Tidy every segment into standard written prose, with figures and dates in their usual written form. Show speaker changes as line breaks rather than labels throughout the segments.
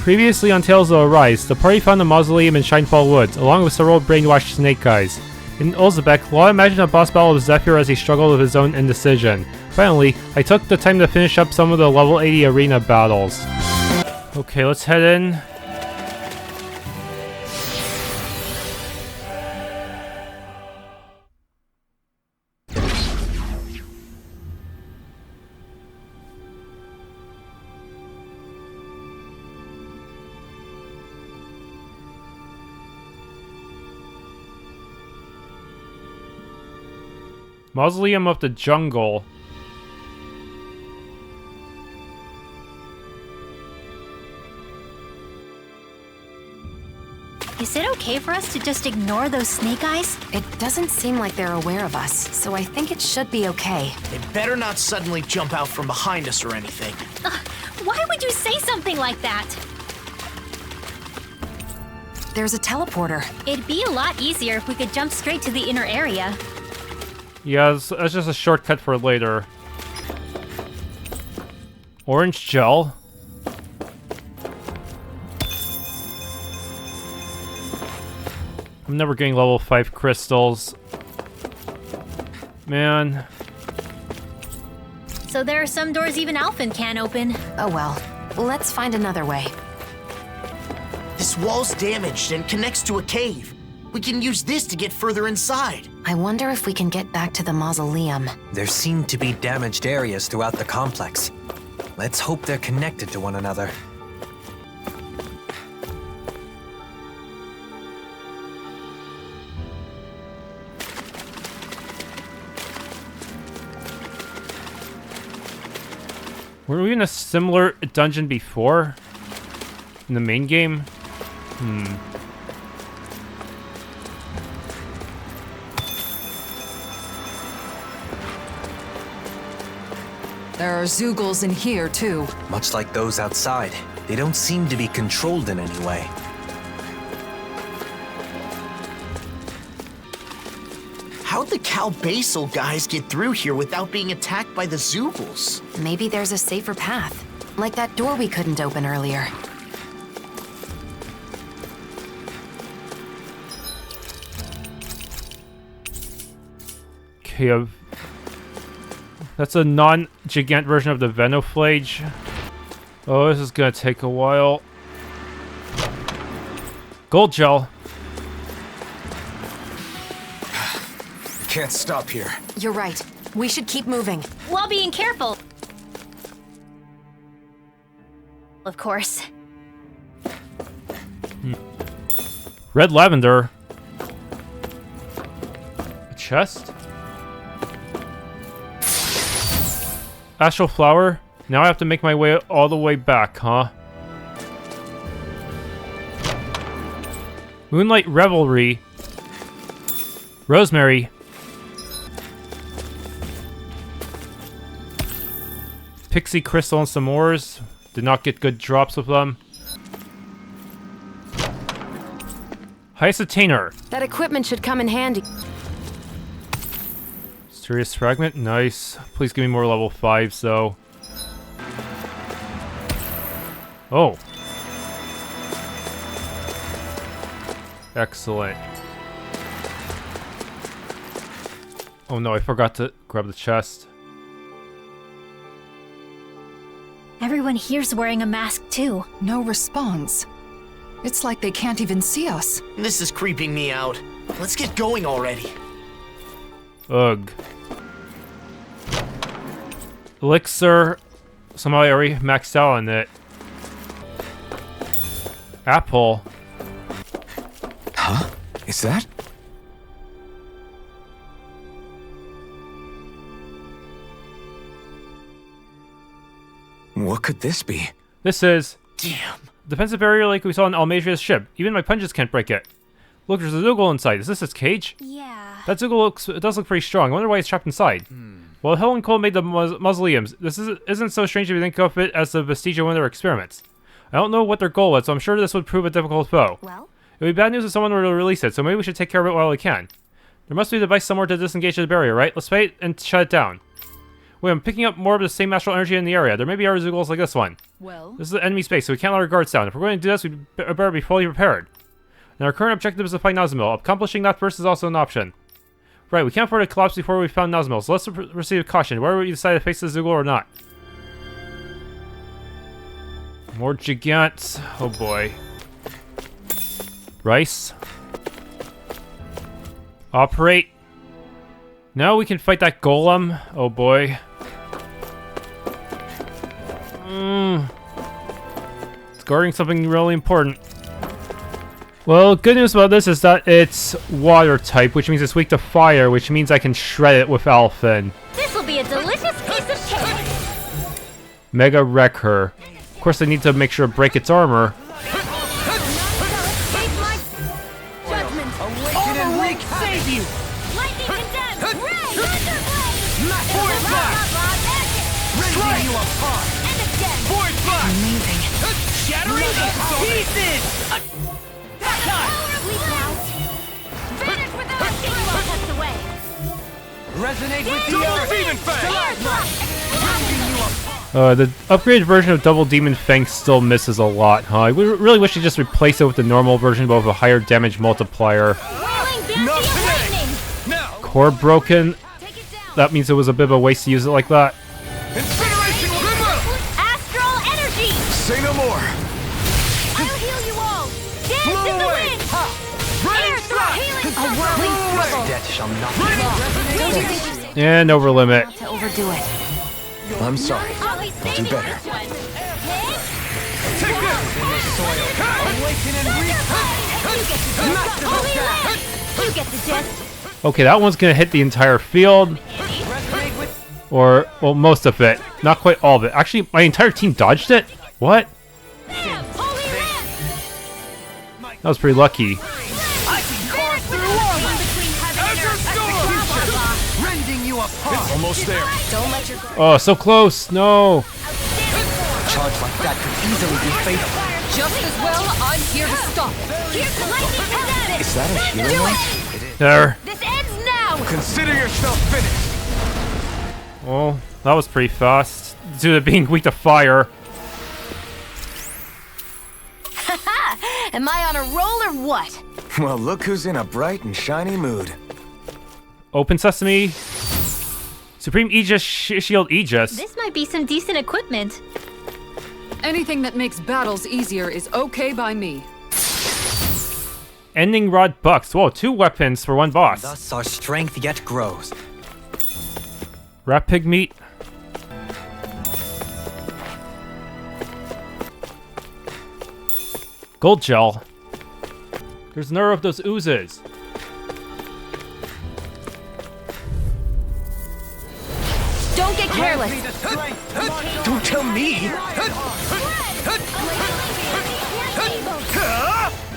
Previously on Tales of Arise, the party found a mausoleum in Shinefall Woods, along with several brainwashed snake guys. In Ulzebek, Law imagined a boss battle with Zephyr as he struggled with his own indecision. Finally, I took the time to finish up some of the level 80 arena battles. Okay, let's head in. Mausoleum of the Jungle.
Is it okay for us to just ignore those snake eyes?
It doesn't seem like they're aware of us, so I think it should be okay.
They better not suddenly jump out from behind us or anything.
Why would you say something like that?
There's a teleporter.
It'd be a lot easier if we could jump straight to the inner area.
Yeah, that's just a shortcut for later. Orange gel. I'm never getting level 5 crystals. Man.
So there are some doors even Alphen can't open.
Oh well. Let's find another way.
This wall's damaged and connects to a cave. We can use this to get further inside.
I wonder if we can get back to the mausoleum.
There seem to be damaged areas throughout the complex. Let's hope they're connected to one another.
Were we in a similar dungeon before? In the main game?
There are Zoogles in here, too.
Much like those outside, they don't seem to be controlled in any way.
How'd the BEISEL guys get through here without being attacked by the Zoogles?
Maybe there's a safer path. Like that door we couldn't open earlier.
Okay, that's a non-Gigant version of the Venoflage. Oh, this is gonna take a while. Gold gel.
Can't stop here.
You're right. We should keep moving.
While being careful. Of course.
Red lavender. A chest. Astral flower. Now I have to make my way all the way back, huh? Moonlight revelry. Rosemary. Pixie crystal and some ores. Did not get good drops with them. Hyacintainer.
That equipment should come in handy.
Mysterious fragment. Nice. Please give me more level 5s, though. Oh. Excellent. Oh no, I forgot to grab the chest.
Everyone here's wearing a mask too.
No response. It's like they can't even see us.
This is creeping me out. Let's get going already.
Ugh. Elixir. Somehow I already maxed out on it. Apple.
Huh? Is that? What could this be?
This is
Damn.
defensive barrier like we saw in Almasia's ship. Even my punches can't break it. Look, there's a Zoogle inside. Is this its cage?
Yeah.
That Zoogle does look pretty strong. I wonder why it's trapped inside. Well, Hill and Cole made the mausoleums. This isn't so strange if you think of it as the vestige of one of their experiments. I don't know what their goal was, so I'm sure this would prove a difficult foe.
Well?
It would be bad news if someone were to release it, so maybe we should take care of it while we can. There must be a device somewhere to disengage the barrier, right? Let's fight and shut it down. Wait, I'm picking up more of the same astral energy in the area. There may be other Zoogles like this one.
Well,
This is the enemy space, so we can't let our guards down. If we're going to do this, we better be fully prepared. And our current objective is to find Nazamil. Accomplishing that first is also an option. Right, we can't afford to collapse before we found Nazamil, so let's proceed with caution, whether we decide to face the Zoogle or not. More Gigants. Oh boy. Rice. Operate. Now we can fight that golem. Oh boy. It's guarding something really important. Well, good news about this is that it's water type, which means it's weak to fire, which means I can shred it with Alphen.
This will be a delicious piece of cake.
Megawrecker. Of course, I need to make sure to break its armor.
Awaken and wreak save you. Lightning condemned. Ray, Void blast. Rending you apart. And again. Void blast.
amazing.
Shattering to pieces. Vanish without a us away.
Resonate with the earth. Demon
The upgraded version of Double Demon Fang still misses a lot, huh? I really wish you just replace it with the normal version, but with a higher damage multiplier. Core broken. That means it was a bit of a waste to use it like that.
Incineration River!
Astral energy.
Say no more.
I'll heal you all. Dance
Blow
in the
away.
wind.
Ready,
Air through healing
A whirling struggle.
Death shall not
And over limit.
To overdo it.
I'm sorry.
I'll be saving
better.
this one.
Take this! Awaken and
Holy land. You get the gist.
Okay, that one's gonna hit the entire field. Or, well, most of it. Not quite all of it. Actually, my entire team dodged it? What?
Bam. Holy land.
That was pretty lucky.
I can carve through armor. Between heaven and earth.
rending you apart. Almost there.
Don't let your guard
Oh, so close. No.
charge like that could easily be fatal.
Just as well, I'm here to stop it.
Here's the lightning kinetic.
Is that a healing one?
There.
This ends now.
Consider yourself finished.
Well, that was pretty fast. Due to being weak to fire.
Am I on a roll or what?
Well, look who's in a bright and shiny mood.
Open Sesame. Supreme Aegis Shield Aegis.
This might be some decent equipment.
Anything that makes battles easier is okay by me.
Ending Rod Bucks. Whoa, 2 weapons for 1 boss.
Thus our strength yet grows.
Rat Pig Meat. Gold Gel. There's another of those oozes.
Don't get careless.
Don't tell me.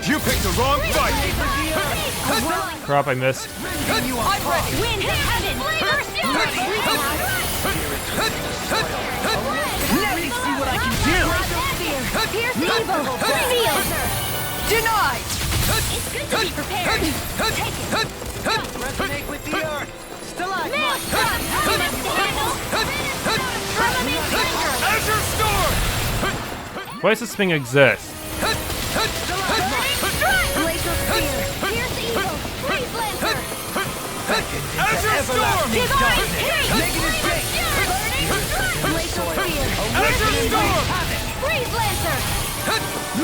You picked the wrong fight.
Crap, I missed.
Wind to heaven.
Let me see what I can do.
Pierce evil. Reveal.
Denied!
It's good to be prepared. Take it.
Resonate with the earth.
Miss.
Azure Storm.
Why does this thing exist?
Glacial spear. Pierce evil. Freeze lancer.
Azure Storm.
Divine haste.
Negative gate.
Glacial spear.
Azure Storm.
Freeze lancer.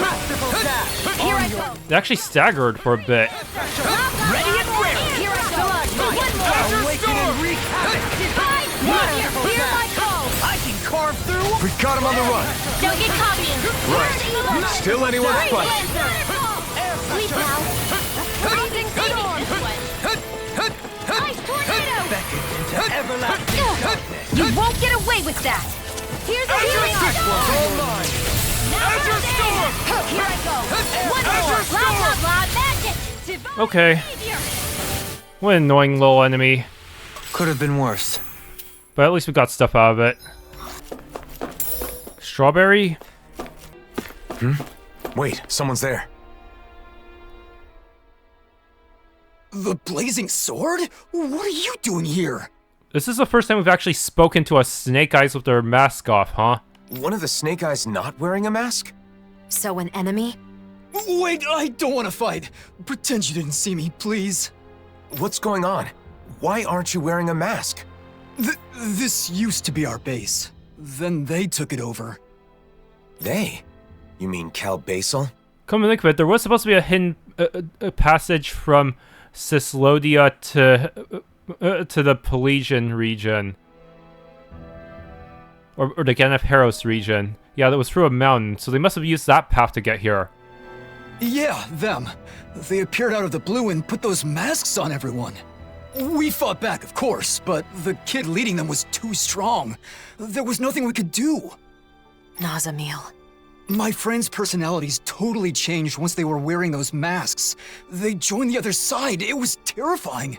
Masterful dash.
Here I go.
It actually staggered for a bit.
Ready and ready. Here I go. One more.
Awaken and wreak havoc.
Divine warrior. Hear my call.
I can carve through. We got him on the run.
Don't get copied.
Right. Still anyone's
Freeze
fight.
lancer. Sleep now. Freezing storm. Ice tornado.
Everlasting darkness.
You won't get away with that. Here's a healing
This one's all mine. Azure Storm.
Here I go. One more.
Azure
Blah,
Storm.
blah, blah. Magic. Divine
Okay.
savior.
What an annoying little enemy.
Could have been worse.
But at least we got stuff out of it. Strawberry?
Wait, someone's there.
The blazing sword? What are you doing here?
This is the first time we've actually spoken to a Snake Eyes with their mask off, huh?
One of the Snake Eyes not wearing a mask?
So an enemy?
Wait, I don't want to fight. Pretend you didn't see me, please.
What's going on? Why aren't you wearing a mask?
This used to be our base. Then they took it over.
They? You mean BEISEL?
Come to think of it, there was supposed to be a hidden a passage from Cyslodia to the Pelegion region. Or the Ganapharos region. Yeah, that was through a mountain, so they must have used that path to get here.
Yeah, them. They appeared out of the blue and put those masks on everyone. We fought back, of course, but the kid leading them was too strong. There was nothing we could do.
Nazamil.
My friends' personalities totally changed once they were wearing those masks. They joined the other side. It was terrifying.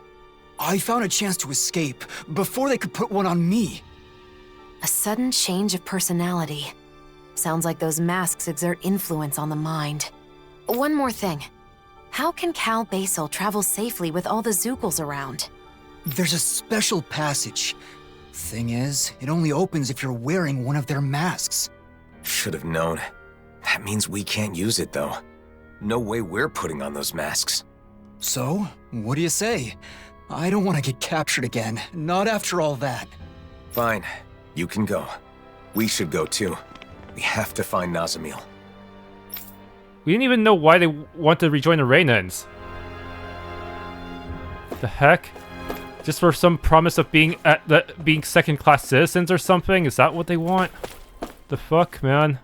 I found a chance to escape before they could put one on me.
A sudden change of personality. Sounds like those masks exert influence on the mind. One more thing. How can BEISEL travel safely with all the Zookles around?
There's a special passage. Thing is, it only opens if you're wearing one of their masks.
Should have known. That means we can't use it, though. No way we're putting on those masks.
So, what do you say? I don't want to get captured again, not after all that.
Fine, you can go. We should go too. We have to find Nazamil.
We didn't even know why they want to rejoin the Renans. The heck? Just for some promise of being being second-class citizens or something? Is that what they want? The fuck, man?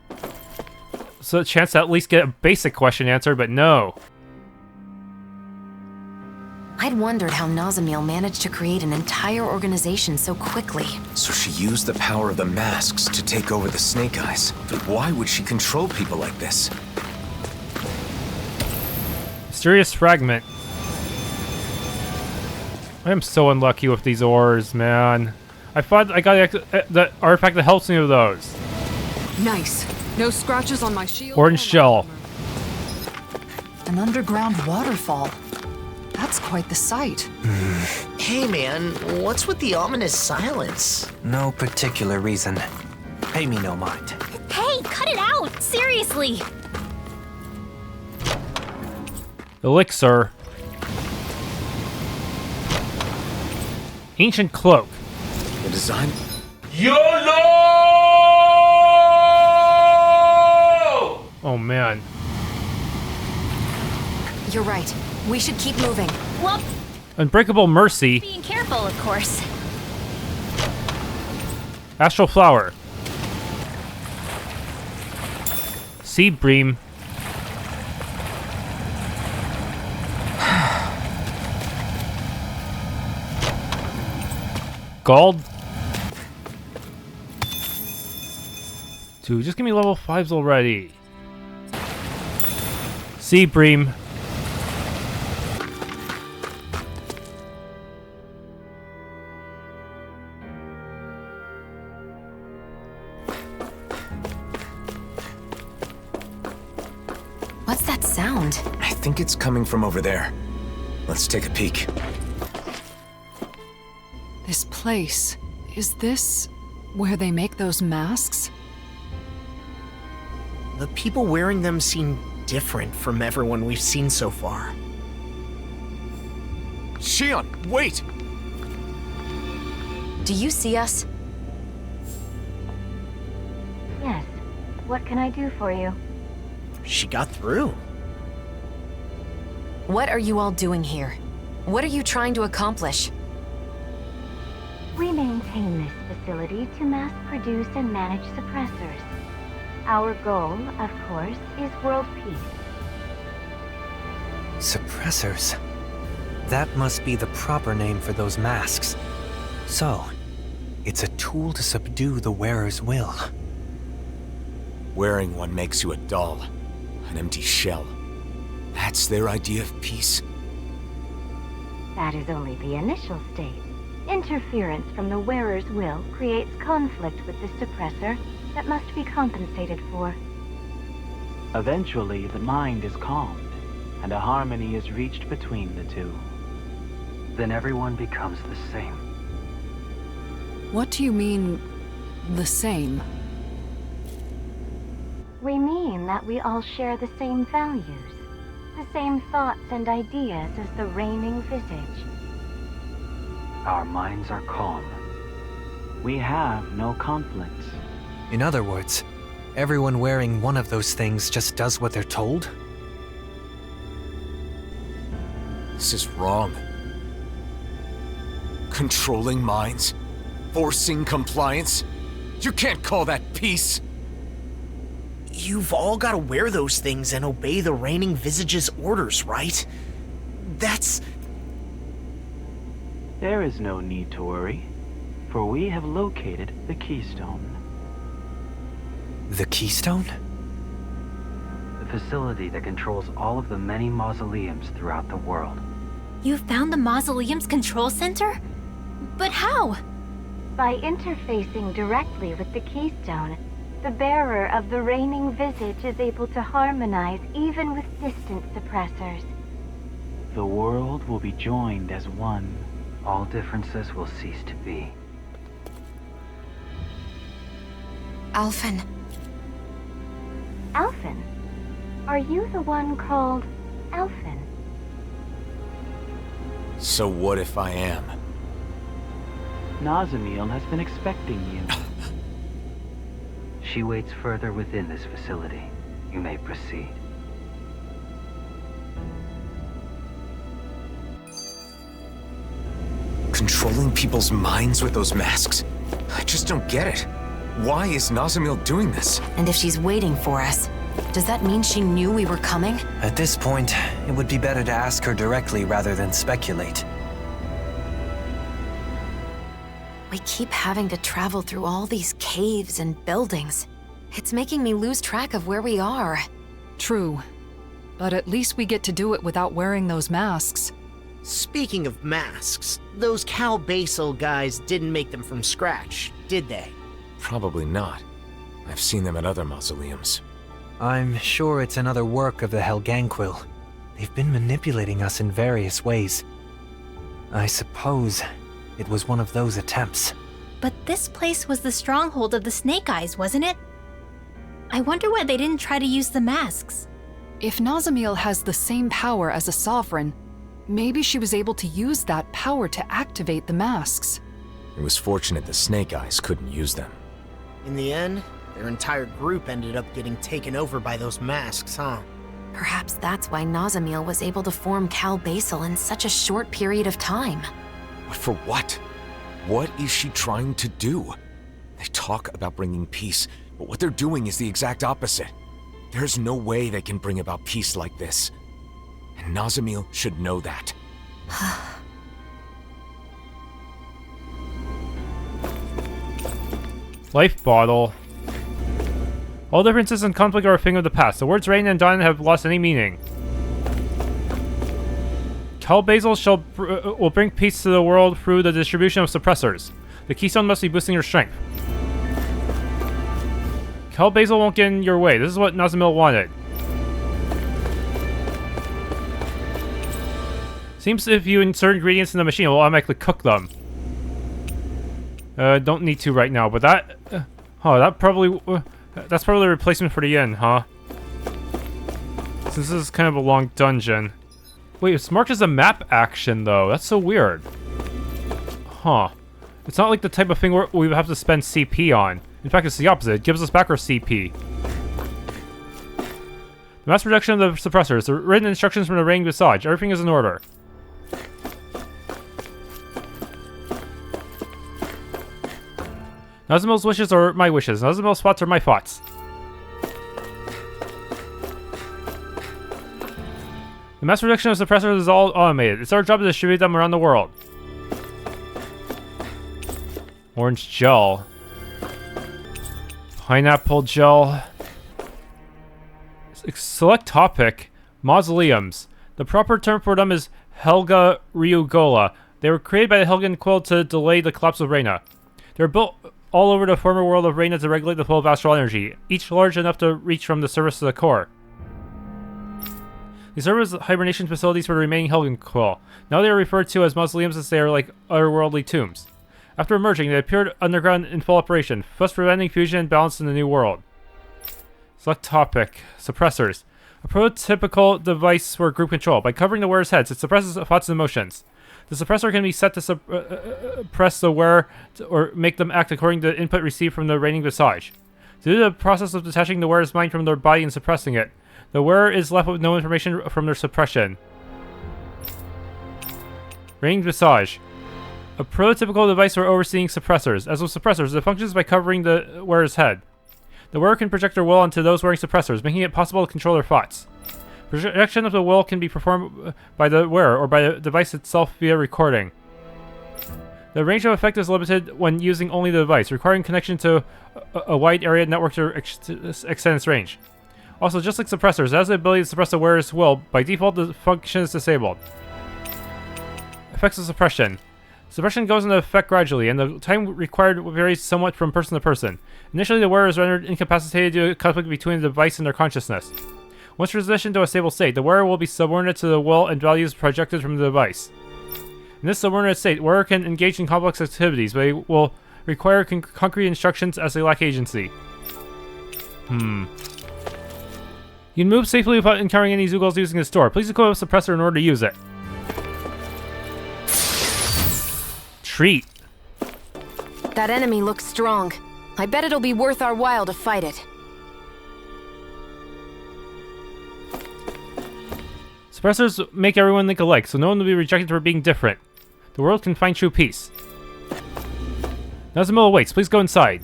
So a chance to at least get a basic question answered, but no.
I'd wondered how Nazamil managed to create an entire organization so quickly.
So she used the power of the masks to take over the Snake Eyes. But why would she control people like this?
Mysterious fragment. I am so unlucky with these ores, man. I thought I got the artifact that helps me with those.
Nice. No scratches on my shield.
Orange shell.
An underground waterfall. That's quite the sight.
Hey man, what's with the ominous silence?
No particular reason. Pay me no mind.
Hey, cut it out! Seriously!
Elixir. Ancient cloak.
The design?
YOLO! Oh man.
You're right. We should keep moving.
Well,
Unbreakable Mercy.
being careful, of course.
Astral Flower. Sea Bream. Gold. Dude, just give me level 5s already. Sea Bream.
What's that sound?
I think it's coming from over there. Let's take a peek.
This place. Is this where they make those masks?
The people wearing them seem different from everyone we've seen so far.
Shionne, wait!
Do you see us?
Yes. What can I do for you?
She got through.
What are you all doing here? What are you trying to accomplish?
We maintain this facility to mass produce and manage suppressors. Our goal, of course, is world peace.
Suppressors. That must be the proper name for those masks. So, it's a tool to subdue the wearer's will.
Wearing one makes you a doll, an empty shell. That's their idea of peace?
That is only the initial state. Interference from the wearer's will creates conflict with the suppressor that must be compensated for.
Eventually, the mind is calmed, and a harmony is reached between the two. Then everyone becomes the same.
What do you mean, the same?
We mean that we all share the same values, the same thoughts and ideas as the reigning visage.
Our minds are calm. We have no conflicts.
In other words, everyone wearing one of those things just does what they're told?
This is wrong. Controlling minds? Forcing compliance? You can't call that peace!
You've all got to wear those things and obey the reigning visage's orders, right? That's...
There is no need to worry, for we have located the Keystone.
The Keystone?
The facility that controls all of the many mausoleums throughout the world.
You found the Mausoleum's control center? But how?
By interfacing directly with the Keystone, the bearer of the reigning visage is able to harmonize even with distant suppressors.
The world will be joined as one. All differences will cease to be.
Alphen.
Alphen? Are you the one called Alphen?
So what if I am?
Nazamil has been expecting you. She waits further within this facility. You may proceed.
Controlling people's minds with those masks? I just don't get it. Why is Nazamil doing this?
And if she's waiting for us, does that mean she knew we were coming?
At this point, it would be better to ask her directly rather than speculate.
We keep having to travel through all these caves and buildings. It's making me lose track of where we are.
True. But at least we get to do it without wearing those masks.
Speaking of masks, those Cal BEISEL guys didn't make them from scratch, did they?
Probably not. I've seen them at other mausoleums.
I'm sure it's another work of the Helganquil. They've been manipulating us in various ways. I suppose it was one of those attempts.
But this place was the stronghold of the Snake Eyes, wasn't it? I wonder why they didn't try to use the masks.
If Nazamil has the same power as a sovereign, maybe she was able to use that power to activate the masks.
It was fortunate the Snake Eyes couldn't use them.
In the end, their entire group ended up getting taken over by those masks, huh?
Perhaps that's why Nazamil was able to form Cal BEISEL in such a short period of time.
But for what? What is she trying to do? They talk about bringing peace, but what they're doing is the exact opposite. There's no way they can bring about peace like this. And Nazamil should know that.
Life bottle. All differences and conflict are a thing of the past. The words Renan and Dahnan have lost any meaning. Cal BEISEL will bring peace to the world through the distribution of suppressors. The Keystone must be boosting your strength. Cal BEISEL won't get in your way. This is what Nazamil wanted. Seems if you insert ingredients in the machine, it will automatically cook them. Don't need to right now, but that... that's probably a replacement for the inn, huh? Since this is kind of a long dungeon. Wait, it's marked as a map action, though. That's so weird. Huh. It's not like the type of thing where we have to spend CP on. In fact, it's the opposite. It gives us back our CP. The mass production of the suppressors. The written instructions from the reigning visage. Everything is in order. Nazamil's wishes are my wishes. Nazamil's thoughts are my thoughts. The mass production of suppressors is all automated. It's our job to distribute them around the world. Orange gel. Pineapple gel. Select topic. Mausoleums. The proper term for them is Helga Ryugola. They were created by the Helganquil to delay the collapse of Reina. They were built all over the former world of Reina to regulate the flow of astral energy, each large enough to reach from the surface to the core. These serve as hibernation facilities for the remaining Helganquil. Now they are referred to as mausoleums as they are like otherworldly tombs. After emerging, they appeared underground in full operation, thus preventing fusion and balance in the new world. Select topic. Suppressors. A prototypical device for group control. By covering the wearer's heads, it suppresses thoughts and emotions. The suppressor can be set to suppress the wearer or make them act according to input received from the reigning visage. Due to the process of detaching the wearer's mind from their body and suppressing it, the wearer is left with no information from their suppression. Reigning visage. A prototypical device for overseeing suppressors. As with suppressors, it functions by covering the wearer's head. The wearer can project their will onto those wearing suppressors, making it possible to control their thoughts. Projection of the will can be performed by the wearer or by the device itself via recording. The range of effect is limited when using only the device, requiring connection to a wide area network to extend its range. Also, just like suppressors, it has the ability to suppress the wearer's will. By default, the function is disabled. Effects of suppression. Suppression goes into effect gradually, and the time required varies somewhat from person to person. Initially, the wearer is rendered incapacitated due to conflict between the device and their consciousness. Once transitioned to a stable state, the wearer will be subordinate to the will and values projected from the device. In this subordinate state, the wearer can engage in complex activities, but they will require concrete instructions as they lack agency. You can move safely without encountering any Zoogles using the store. Please equip a suppressor in order to use it. Treat.
That enemy looks strong. I bet it'll be worth our while to fight it.
Suppressors make everyone think alike, so no one will be rejected for being different. The world can find true peace. Nazamil awaits. Please go inside.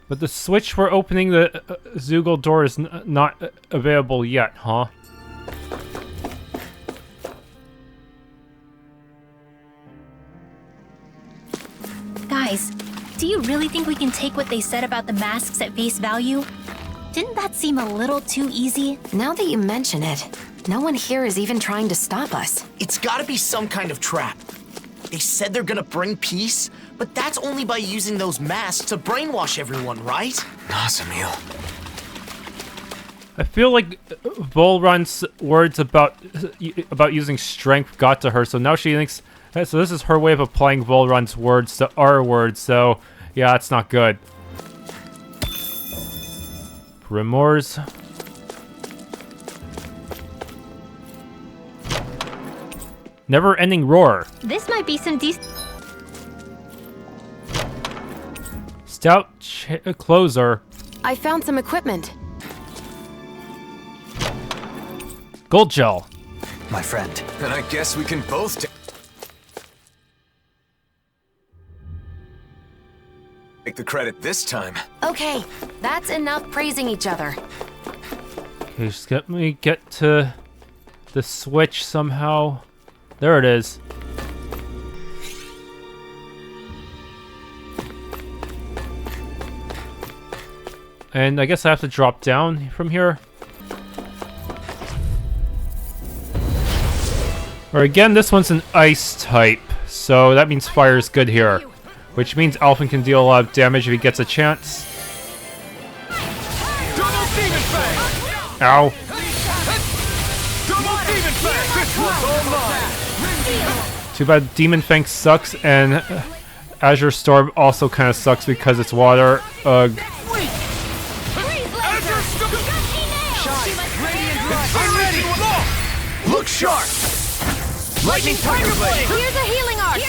But the switch for opening the Zoogle door is not available yet, huh?
Guys, do you really think we can take what they said about the masks at face value? Didn't that seem a little too easy?
Now that you mention it, no one here is even trying to stop us.
It's gotta be some kind of trap. They said they're gonna bring peace, but that's only by using those masks to brainwash everyone, right?
Nazamil.
I feel like Volrun's words about using strength got to her, so now she thinks... So this is her way of applying Volrun's words to our words, so... Yeah, it's not good. Remorse. Never-ending roar.
This might be some
Stout closer.
I found some equipment.
Gold gel.
My friend.
And I guess we can both take the credit this time.
Okay, that's enough praising each other.
Okay, just let me get to the switch somehow. There it is. And I guess I have to drop down from here. Or again, this one's an ice type, so that means fire is good here. Which means Alphen can deal a lot of damage if he gets a chance. Ow. Too bad Demon Fang sucks, and Azure Storm also kind of sucks because it's water. Ugh.
Look sharp! Lightning Tiger Blade! Here's a healing arc!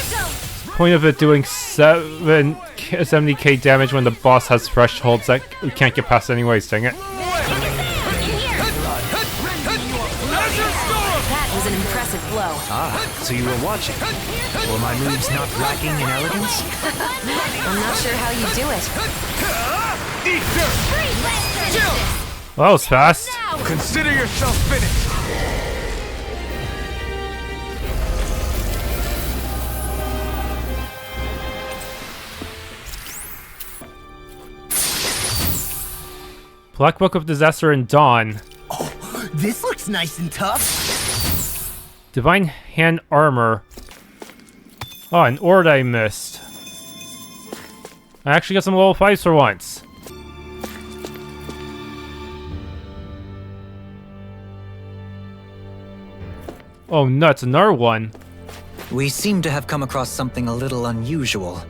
Point of it doing 70k damage when the boss has thresholds that we can't get past anyways, dang it.
That was an impressive blow.
Ah, so you were watching. Were my moves not lacking in elegance?
I'm not sure how you do it.
Well, that was fast.
Consider yourself finished!
Black Book of Disaster and Dawn.
Oh, this looks nice and tough.
Divine Hand Armor. Oh, an Ord I missed. I actually got some level 5s for once. Oh nuts, another one.
We seem to have come across something a little unusual.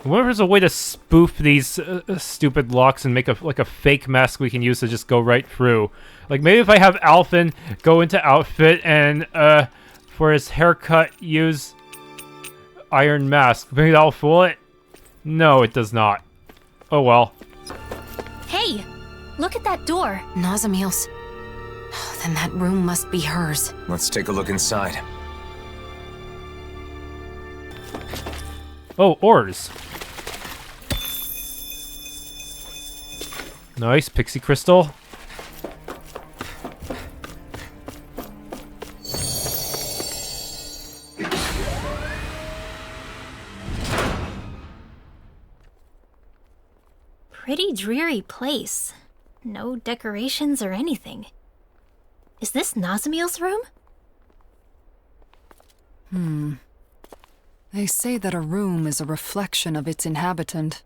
I wonder if there's a way to spoof these stupid locks and make a fake mask we can use to just go right through. Like maybe if I have Alphen go into outfit and for his haircut use iron mask, maybe that'll fool it? No, it does not. Oh well.
Hey, look at that door.
Nazamil's. Then that room must be hers.
Let's take a look inside.
Oh, ores. Nice, pixie crystal.
Pretty dreary place. No decorations or anything. Is this Nazamil's room?
They say that a room is a reflection of its inhabitant.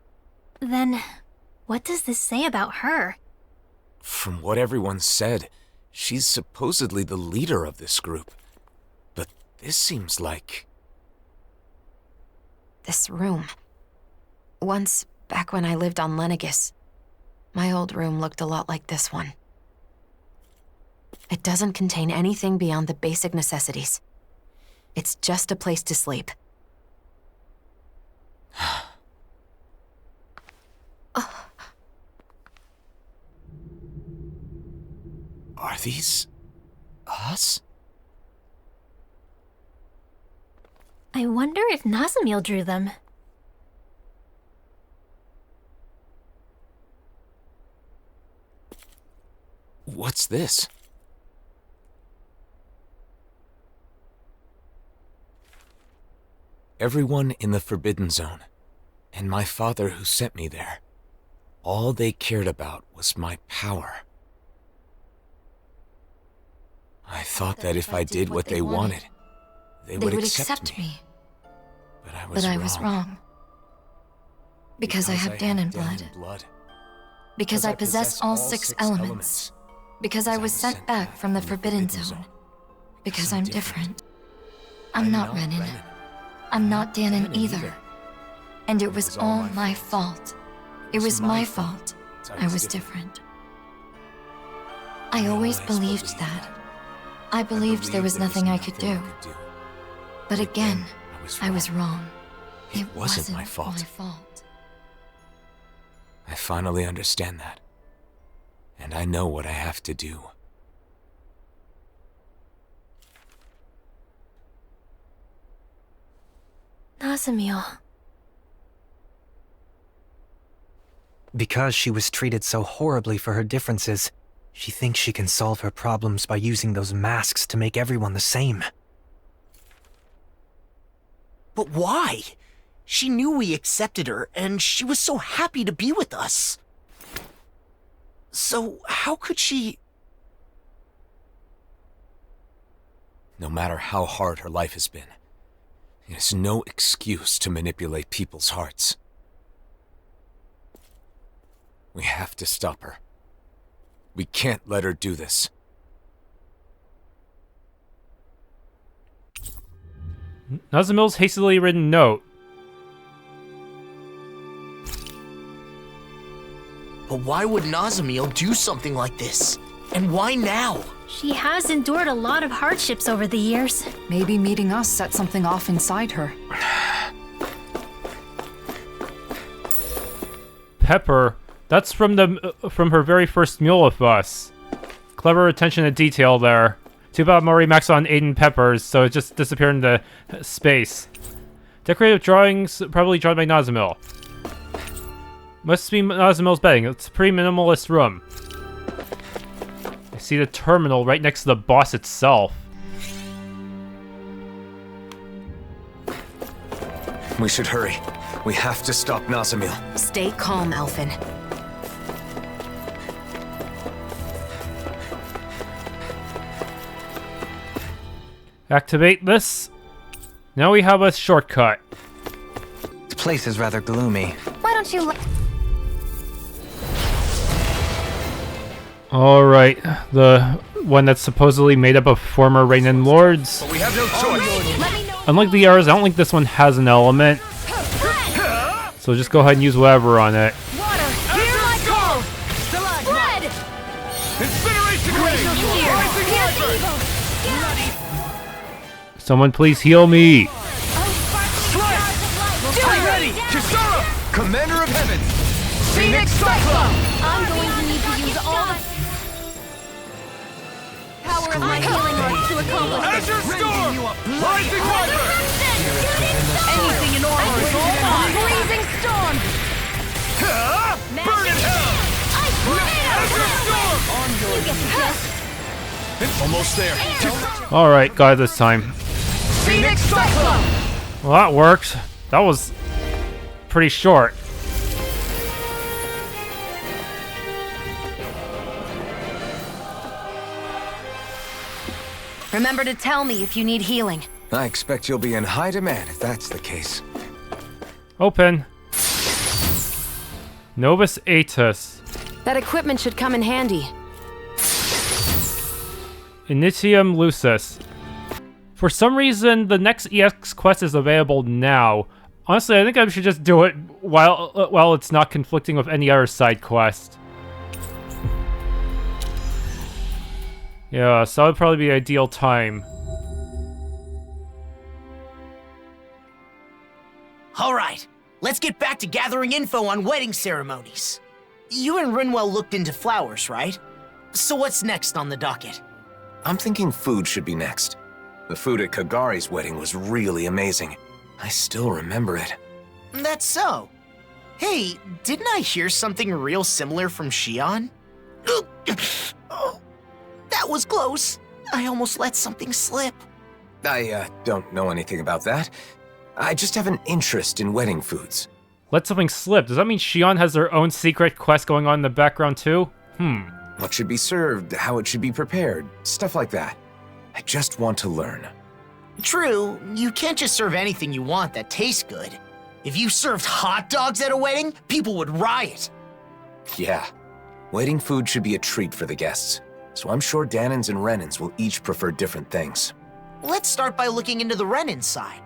Then, what does this say about her?
From what everyone said, she's supposedly the leader of this group. But this seems like...
This room. Once, back when I lived on Lenegis, my old room looked a lot like this one. It doesn't contain anything beyond the basic necessities. It's just a place to sleep.
Are these... us?
I wonder if Nazamil drew them.
What's this? Everyone in the Forbidden Zone, and my father who sent me there, all they cared about was my power. I thought that if I did what they wanted, they would accept me. But I was wrong.
Because I have Dahnan blood. Because I possess all 6 elements. Because I was sent back from the Forbidden Zone. Because I'm different. I'm not Renan. I'm not Dahnan either. And it was all my fault. It was my fault. I was different. I always believed that. I believed there was nothing I could do. But again, I was wrong. It wasn't my fault.
I finally understand that. And I know what I have to do.
Nazamil.
Because she was treated so horribly for her differences, she thinks she can solve her problems by using those masks to make everyone the same.
But why? She knew we accepted her, and she was so happy to be with us. So how could she...
No matter how hard her life has been, it is no excuse to manipulate people's hearts. We have to stop her. We can't let her do this.
Nazamil's hastily written note.
But why would Nazamil do something like this? And why now?
She has endured a lot of hardships over the years.
Maybe meeting us set something off inside her.
Pepper. That's from her very first meal with us. Clever attention to detail there. Too bad I'm already maxed on Aiden Peppers, so it just disappeared into space. Decorative drawings, probably drawn by Nazamil. Must be Nazamil's bedding. It's a pretty minimalist room. I see the terminal right next to the boss itself.
We should hurry. We have to stop Nazamil.
Stay calm, Alphen.
Activate this. Now we have a shortcut.
The place is rather gloomy.
Why don't you
Alright, the one that's supposedly made up of former Renan lords.
But we have no choice.
Unlike the others, I don't think this one has an element. So just go ahead and use whatever on it.
Water, hear my call! Spread!
Incineration
Here's evil!
Someone please heal me.
Ready! Kisara! Commander of Heaven!
Phoenix Cyclone! I'm going to need to use all the power of my healing arts to accomplish this.
Azure Storm! Rising Viper!
Anything in armor is all mine! Freezing Storm!
Burn in hell! Azure Storm! Almost there.
Alright, got it this time.
Phoenix Cyclone!
Well, that worked. That was pretty short.
Remember to tell me if you need healing.
I expect you'll be in high demand if that's the case.
Open. Novus Aetus.
That equipment should come in handy.
Initium Lucis. For some reason, the next EX quest is available now. Honestly, I think I should just do it while it's not conflicting with any other side quest. Yeah, so that would probably be ideal time.
Alright, let's get back to gathering info on wedding ceremonies. You and Rinwell looked into flowers, right? So what's next on the docket?
I'm thinking food should be next. The food at Kagari's wedding was really amazing. I still remember it.
That's so. Hey, didn't I hear something real similar from Shionne? Oh, that was close. I almost let something slip.
I don't know anything about that. I just have an interest in wedding foods.
Let something slip. Does that mean Shionne has her own secret quest going on in the background too?
What should be served, how it should be prepared, stuff like that. I just want to learn.
True, you can't just serve anything you want that tastes good. If you served hot dogs at a wedding, people would riot.
Yeah. Wedding food should be a treat for the guests. So I'm sure Dahnans and Renans will each prefer different things.
Let's start by looking into the Renan side.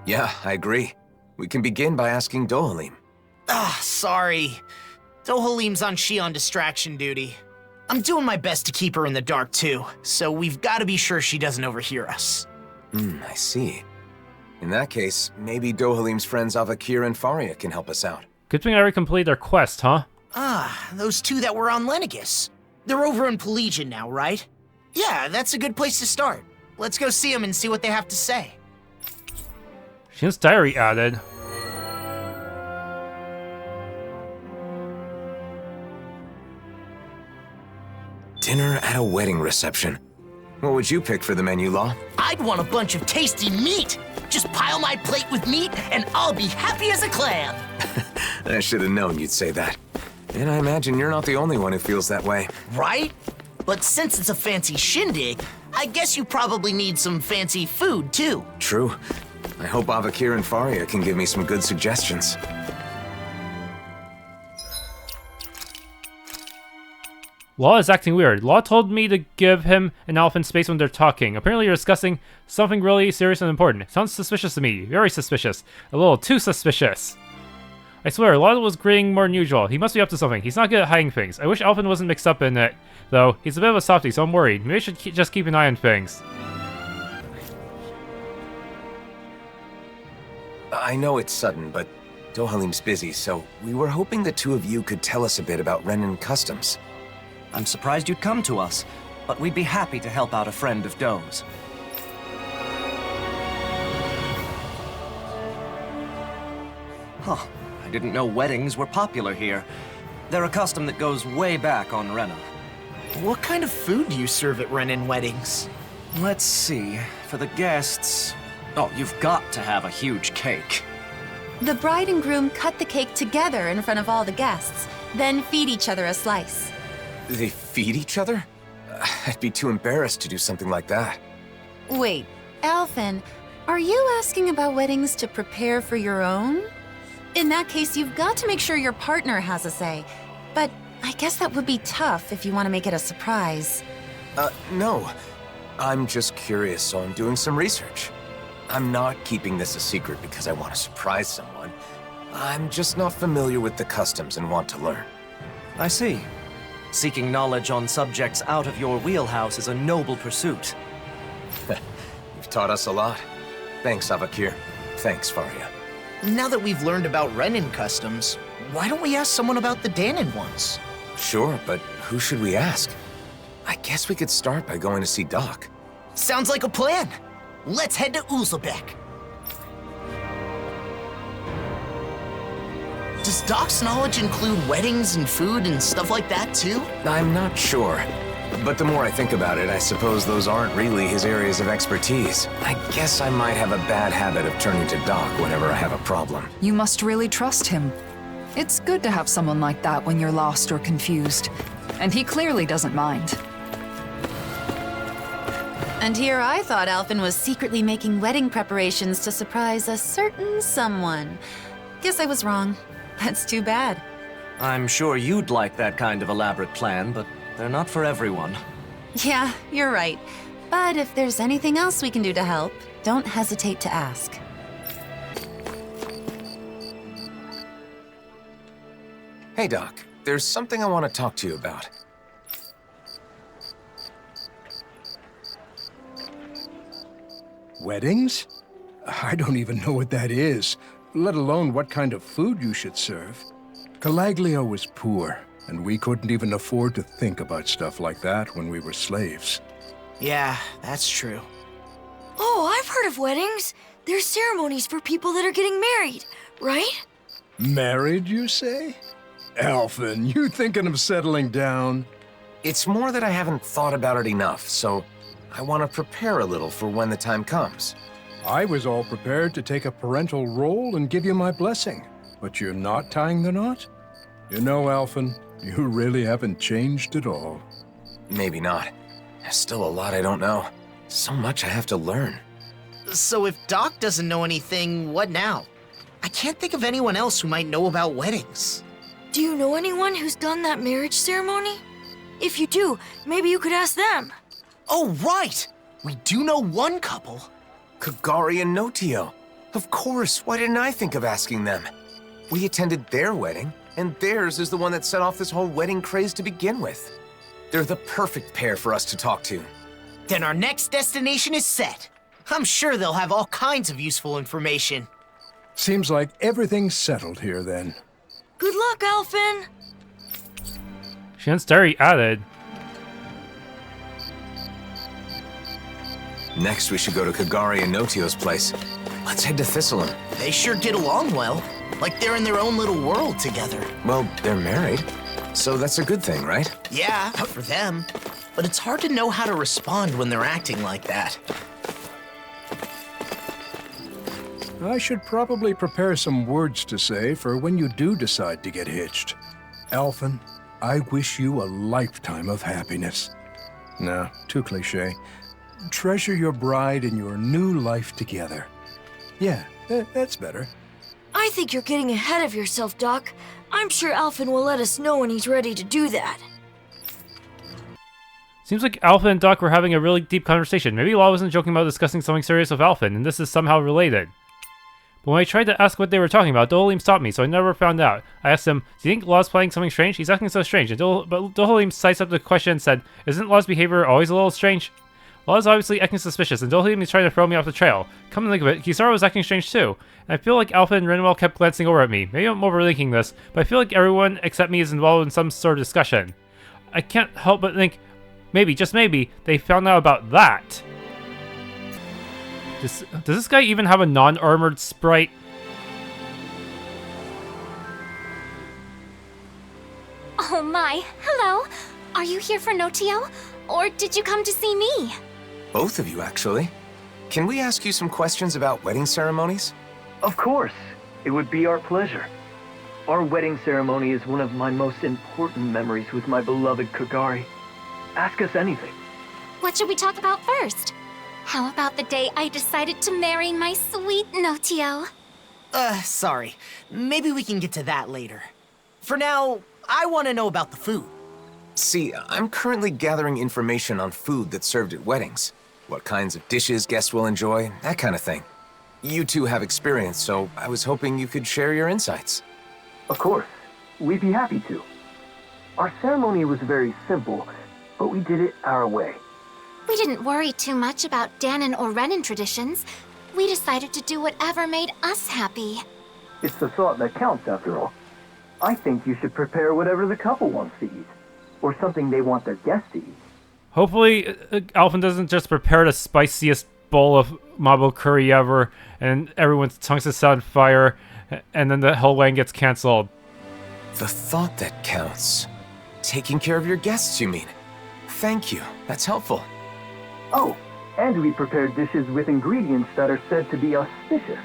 Yeah, I agree. We can begin by asking Dohalim.
Sorry. Dohalim's on Shionne distraction duty. I'm doing my best to keep her in the dark too, so we've got to be sure she doesn't overhear us.
I see. In that case, maybe Dohalim's friends Avakir and Faria can help us out.
Good thing I already completed their quest, huh?
Those two that were on Lenegus. They're over in Pelegion now, right? Yeah, that's a good place to start. Let's go see them and see what they have to say.
Shionne's diary added.
Dinner at a wedding reception. What would you pick for the menu, Law?
I'd want a bunch of tasty meat. Just pile my plate with meat and I'll be happy as a clam.
I should have known you'd say that. And I imagine you're not the only one who feels that way.
Right? But since it's a fancy shindig, I guess you probably need some fancy food too.
True. I hope Avakir and Faria can give me some good suggestions.
Law is acting weird. Law told me to give him an elephant space when they're talking. Apparently you're discussing something really serious and important. Sounds suspicious to me. Very suspicious. A little too suspicious. I swear, Law was grinning more than usual. He must be up to something. He's not good at hiding things. I wish Alphen wasn't mixed up in it, though. He's a bit of a softie, so I'm worried. Maybe I should just keep an eye on things.
I know it's sudden, but Dohalim's busy, so we were hoping the two of you could tell us a bit about Renan customs.
I'm surprised you'd come to us, but we'd be happy to help out a friend of Doe's. Huh, I didn't know weddings were popular here. They're a custom that goes way back on Renan.
What kind of food do you serve at Renan weddings?
Let's see, for the guests... Oh, you've got to have a huge cake.
The bride and groom cut the cake together in front of all the guests, then feed each other a slice.
They feed each other? I'd be too embarrassed to do something like that.
Wait, Alphen, are you asking about weddings to prepare for your own? In that case, you've got to make sure your partner has a say. But I guess that would be tough if you want to make it a surprise.
No. I'm just curious, so I'm doing some research. I'm not keeping this a secret because I want to surprise someone. I'm just not familiar with the customs and want to learn.
I see. Seeking knowledge on subjects out of your wheelhouse is a noble pursuit.
You've taught us a lot. Thanks, Avakir. Thanks, Faria.
Now that we've learned about Renan customs, why don't we ask someone about the Dahnan ones?
Sure, but who should we ask? I guess we could start by going to see Doc.
Sounds like a plan. Let's head to Ulzebek. Does Doc's knowledge include weddings and food and stuff like that too?
I'm not sure. But the more I think about it, I suppose those aren't really his areas of expertise. I guess I might have a bad habit of turning to Doc whenever I have a problem.
You must really trust him. It's good to have someone like that when you're lost or confused. And he clearly doesn't mind.
And here I thought Alphen was secretly making wedding preparations to surprise a certain someone. Guess I was wrong. That's too bad.
I'm sure you'd like that kind of elaborate plan, but they're not for everyone.
Yeah, you're right. But if there's anything else we can do to help, don't hesitate to ask.
Hey, Doc. There's something I want to talk to you about.
Weddings? I don't even know what that is, let alone what kind of food you should serve. Calaglia was poor, and we couldn't even afford to think about stuff like that when we were slaves.
Yeah, that's true.
Oh, I've heard of weddings. There's ceremonies for people that are getting married, right?
Married, you say? Alphen, you thinking of settling down?
It's more that I haven't thought about it enough, so I want to prepare a little for when the time comes.
I was all prepared to take a parental role and give you my blessing, but you're not tying the knot? You know, Alphen, you really haven't changed at all.
Maybe not. There's still a lot I don't know. So much I have to learn.
So if Doc doesn't know anything, what now? I can't think of anyone else who might know about weddings.
Do you know anyone who's done that marriage ceremony? If you do, maybe you could ask them.
Oh, right! We do know one couple.
Kagari and Notio. Of course, why didn't I think of asking them? We attended their wedding, and theirs is the one that set off this whole wedding craze to begin with. They're the perfect pair for us to talk to.
Then our next destination is set. I'm sure they'll have all kinds of useful information.
Seems like everything's settled here then.
Good luck, Alphen!
Shionne's diary added.
Next, we should go to Kagari and Notio's place. Let's head to Thistlym.
They sure get along well. Like they're in their own little world together.
Well, they're married, so that's a good thing, right?
Yeah, for them. But it's hard to know how to respond when they're acting like that.
I should probably prepare some words to say for when you do decide to get hitched. Alphen, I wish you a lifetime of happiness. No, too cliché. Treasure your bride and your new life together. Yeah, that's better.
I think you're getting ahead of yourself, Doc. I'm sure Alphen will let us know when he's ready to do that.
Seems like Alphen and Doc were having a really deep conversation. Maybe Law wasn't joking about discussing something serious with Alphen, and this is somehow related. But when I tried to ask what they were talking about, Dohalim stopped me, so I never found out. I asked him, do you think Law's playing something strange? He's acting so strange. But Dohalim sized up the question and said, isn't Law's behavior always a little strange? Law is obviously acting suspicious, and Dohalim is trying to throw me off the trail. Come to think of it, Kisara was acting strange too. And I feel like Alpha and Renwell kept glancing over at me. Maybe I'm overthinking this, but I feel like everyone except me is involved in some sort of discussion. I can't help but think, maybe, just maybe, they found out about that. Does this guy even have a non-armored sprite?
Oh my, hello. Are you here for Notio? Or did you come to see me?
Both of you, actually. Can we ask you some questions about wedding ceremonies?
Of course. It would be our pleasure. Our wedding ceremony is one of my most important memories with my beloved Kagari. Ask us anything.
What should we talk about first? How about the day I decided to marry my sweet Notio?
Sorry. Maybe we can get to that later. For now, I want to know about the food.
See, I'm currently gathering information on food that's served at weddings. What kinds of dishes guests will enjoy, that kind of thing. You two have experience, so I was hoping you could share your insights.
Of course. We'd be happy to. Our ceremony was very simple, but we did it our way.
We didn't worry too much about Dahnan or Renan traditions. We decided to do whatever made us happy.
It's the thought that counts, after all. I think you should prepare whatever the couple wants to eat, or something they want their guests to eat.
Hopefully, Alphen doesn't just prepare the spiciest bowl of mabo curry ever, and everyone's tongues is set on fire, and then the whole wedding gets cancelled.
The thought that counts. Taking care of your guests, you mean? Thank you. That's helpful.
Oh, and we prepared dishes with ingredients that are said to be auspicious.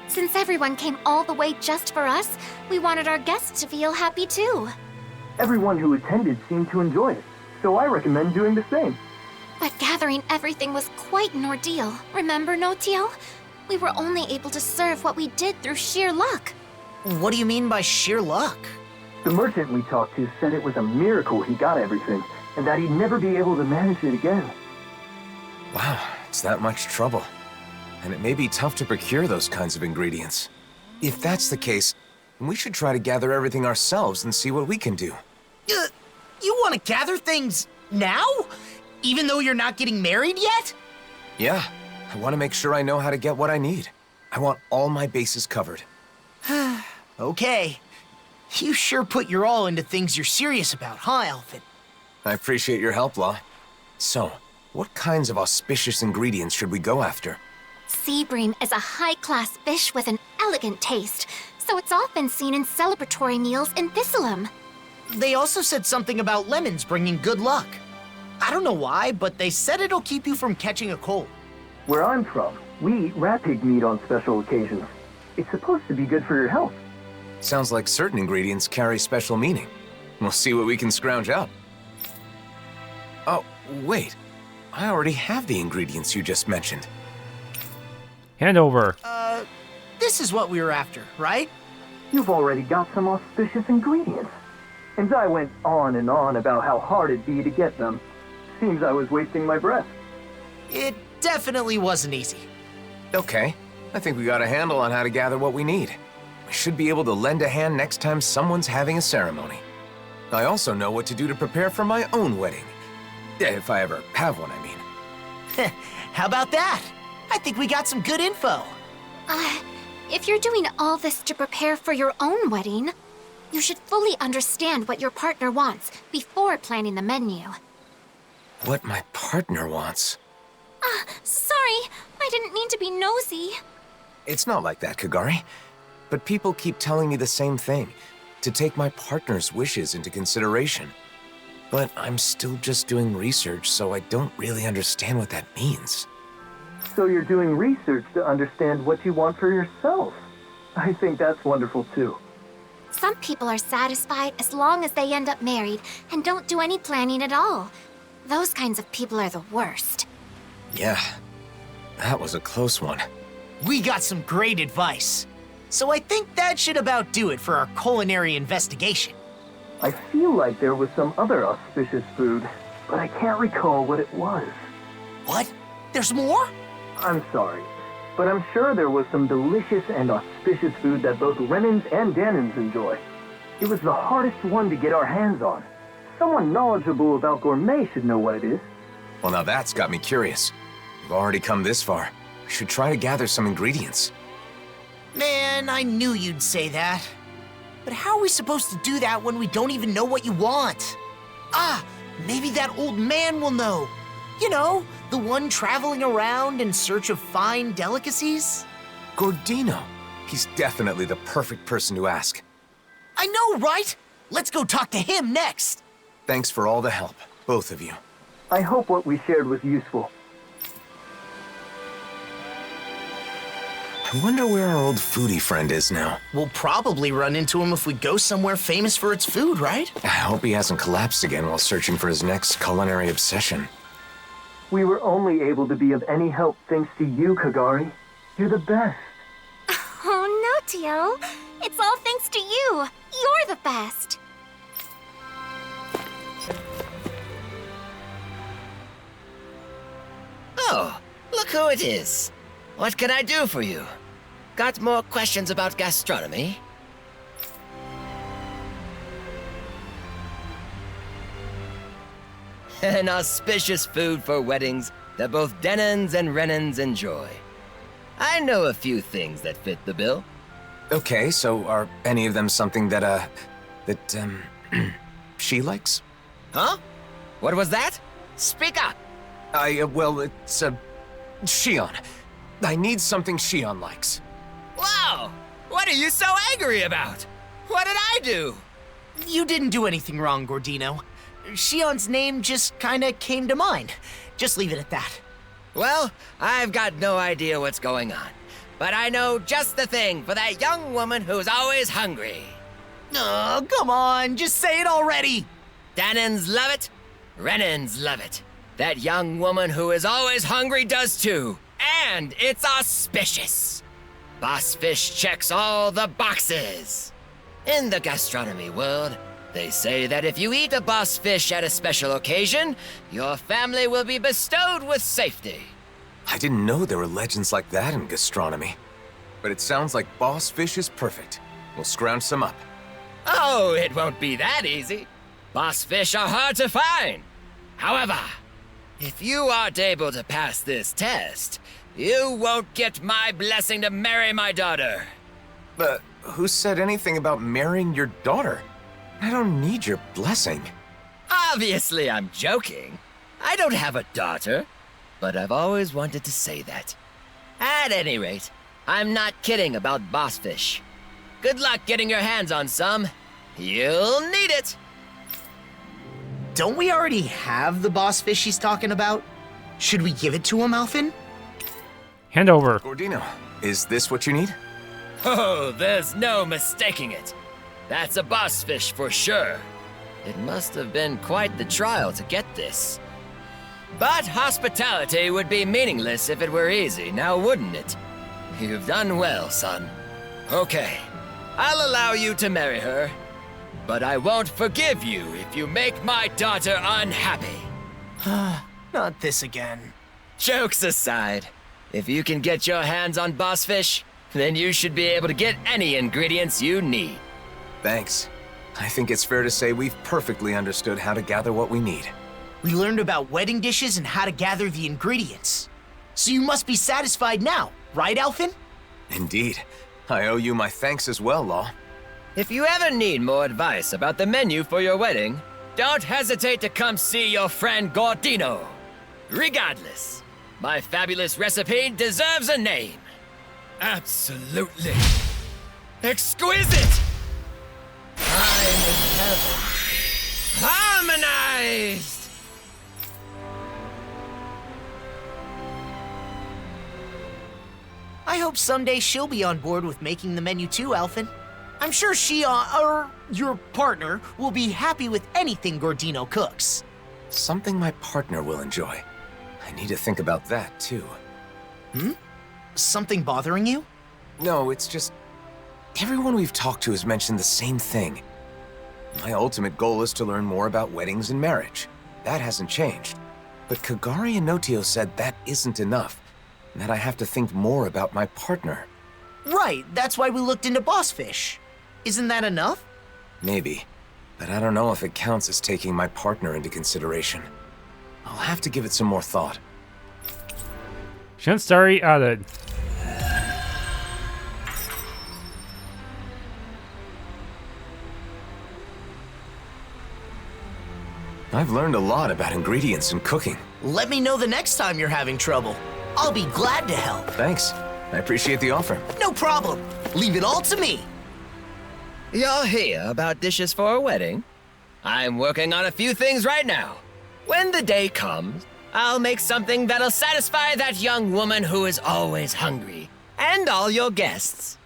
Since everyone came all the way just for us, we wanted our guests to feel happy too.
Everyone who attended seemed to enjoy it, so I recommend doing the same.
But gathering everything was quite an ordeal. Remember, Notiel? We were only able to serve what we did through sheer luck.
What do you mean by sheer luck?
The merchant we talked to said it was a miracle he got everything, and that he'd never be able to manage it again.
Wow, it's that much trouble. And it may be tough to procure those kinds of ingredients. If that's the case, we should try to gather everything ourselves and see what we can do.
You want to gather things now? Even though you're not getting married yet?
Yeah, I want to make sure I know how to get what I need. I want all my bases covered.
Okay. You sure put your all into things you're serious about, huh, Alphen?
I appreciate your help, Law. So, what kinds of auspicious ingredients should we go after?
Sea bream is a high-class fish with an elegant taste, so it's often seen in celebratory meals in Thistlym.
They also said something about lemons bringing good luck. I don't know why, but they said it'll keep you from catching a cold.
Where I'm from, we eat rat pig meat on special occasions. It's supposed to be good for your health.
Sounds like certain ingredients carry special meaning. We'll see what we can scrounge up. Oh, wait. I already have the ingredients you just mentioned.
Hand over.
This is what we were after, right?
You've already got some auspicious ingredients. And I went on and on about how hard it'd be to get them. Seems I was wasting my breath.
It definitely wasn't easy.
Okay, I think we got a handle on how to gather what we need. We should be able to lend a hand next time someone's having a ceremony. I also know what to do to prepare for my own wedding. If I ever have one, I mean.
How about that? I think we got some good info.
If you're doing all this to prepare for your own wedding, you should fully understand what your partner wants before planning the menu.
What my partner wants?
Sorry, I didn't mean to be nosy.
It's not like that, Kagari. But people keep telling me the same thing, to take my partner's wishes into consideration. But I'm still just doing research, so I don't really understand what that means.
So you're doing research to understand what you want for yourself. I think that's wonderful too.
Some people are satisfied as long as they end up married and don't do any planning at all. Those kinds of people are the worst.
Yeah, that was a close one.
We got some great advice. So I think that should about do it for our culinary investigation.
I feel like there was some other auspicious food, but I can't recall what it was.
What? There's more?
I'm sorry, but I'm sure there was some delicious and auspicious food that both Renans and Dahnans enjoy. It was the hardest one to get our hands on. Someone knowledgeable about gourmet should know what it is.
Well, now that's got me curious. We've already come this far. We should try to gather some ingredients.
Man, I knew you'd say that. But how are we supposed to do that when we don't even know what you want? Maybe that old man will know. You know, the one traveling around in search of fine delicacies?
Gordino. He's definitely the perfect person to ask.
I know, right? Let's go talk to him next.
Thanks for all the help, both of you.
I hope what we shared was useful.
I wonder where our old foodie friend is now.
We'll probably run into him if we go somewhere famous for its food, right?
I hope he hasn't collapsed again while searching for his next culinary obsession.
We were only able to be of any help thanks to you, Kagari. You're the best.
Oh, no, Tio. It's all thanks to you. You're the best.
Oh, look who it is. What can I do for you? Got more questions about gastronomy? An auspicious food for weddings that both Dahnans and Renans enjoy. I know a few things that fit the bill.
Okay, so are any of them something that, she likes?
Huh? What was that? Speak up!
Well, it's, Shionne. I need something Shionne likes.
Wow! What are you so angry about? What did I do? You didn't do anything wrong, Gordino. Shionne's name just kinda came to mind. Just leave it at that.
Well, I've got no idea what's going on, but I know just the thing for that young woman who's always hungry.
Oh, come on, just say it already!
Dahnans love it, Renans love it. That young woman who is always hungry does too, and it's auspicious. Boss Fish checks all the boxes. In the gastronomy world, they say that if you eat a boss fish at a special occasion, your family will be bestowed with safety.
I didn't know there were legends like that in gastronomy. But it sounds like boss fish is perfect. We'll scrounge some up.
Oh, it won't be that easy. Boss fish are hard to find. However, if you aren't able to pass this test, you won't get my blessing to marry my daughter.
But who said anything about marrying your daughter? I don't need your blessing.
Obviously, I'm joking. I don't have a daughter, but I've always wanted to say that. At any rate, I'm not kidding about boss fish. Good luck getting your hands on some. You'll need it.
Don't we already have the boss fish he's talking about? Should we give it to him, Alphen?
Hand over.
Gordino, is this what you need?
Oh, there's no mistaking it. That's a boss fish for sure. It must have been quite the trial to get this. But hospitality would be meaningless if it were easy, now wouldn't it? You've done well, son. Okay, I'll allow you to marry her. But I won't forgive you if you make my daughter unhappy.
Not this again.
Jokes aside, if you can get your hands on boss fish, then you should be able to get any ingredients you need.
Thanks. I think it's fair to say we've perfectly understood how to gather what we need.
We learned about wedding dishes and how to gather the ingredients. So you must be satisfied now, right, Alphen?
Indeed. I owe you my thanks as well, Law.
If you ever need more advice about the menu for your wedding, don't hesitate to come see your friend Gordino. Regardless, my fabulous recipe deserves a name. Absolutely exquisite! I'm in heaven. Harmonized!
I hope someday she'll be on board with making the menu too, Alphen. I'm sure your partner, will be happy with anything Gordino cooks.
Something my partner will enjoy. I need to think about that, too.
Something bothering you?
No, it's just... everyone we've talked to has mentioned the same thing. My ultimate goal is to learn more about weddings and marriage. That hasn't changed. But Kagari and Notio said that isn't enough, and that I have to think more about my partner.
Right, that's why we looked into boss fish. Isn't that enough?
Maybe, but I don't know if it counts as taking my partner into consideration. I'll have to give it some more thought.
Shinstari added.
I've learned a lot about ingredients and cooking.
Let me know the next time you're having trouble. I'll be glad to help.
Thanks. I appreciate the offer.
No problem. Leave it all to me.
You're here about dishes for a wedding? I'm working on a few things right now. When the day comes, I'll make something that'll satisfy that young woman who is always hungry, and all your guests.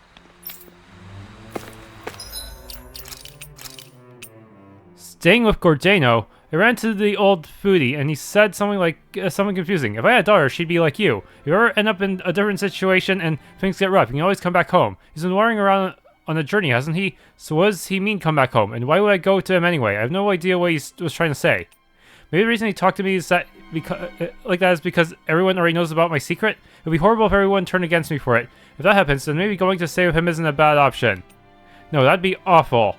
Staying with Gordino, I ran to the old foodie and he said something like, something confusing. If I had a daughter, she'd be like you. If you ever end up in a different situation and things get rough, you can always come back home. He's been wandering around on a journey, hasn't he? So what does he mean come back home? And why would I go to him anyway? I have no idea what he was trying to say. Maybe the reason he talked to me is that because everyone already knows about my secret? It would be horrible if everyone turned against me for it. If that happens, then maybe going to stay with him isn't a bad option. No, that'd be awful.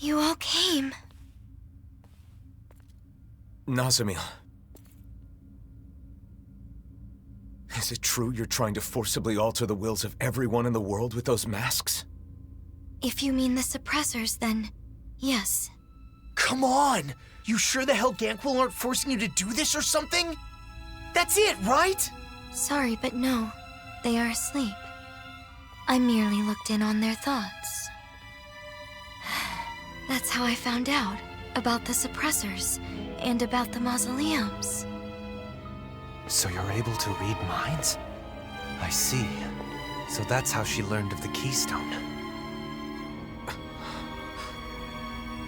You all came.
Nazamil. Is it true you're trying to forcibly alter the wills of everyone in the world with those masks?
If you mean the suppressors, then yes.
Come on! You sure the Hellganquil aren't forcing you to do this or something? That's it, right?
Sorry, but no. They are asleep. I merely looked in on their thoughts. That's how I found out about the suppressors and about the mausoleums.
So you're able to read minds? I see. So that's how she learned of the keystone.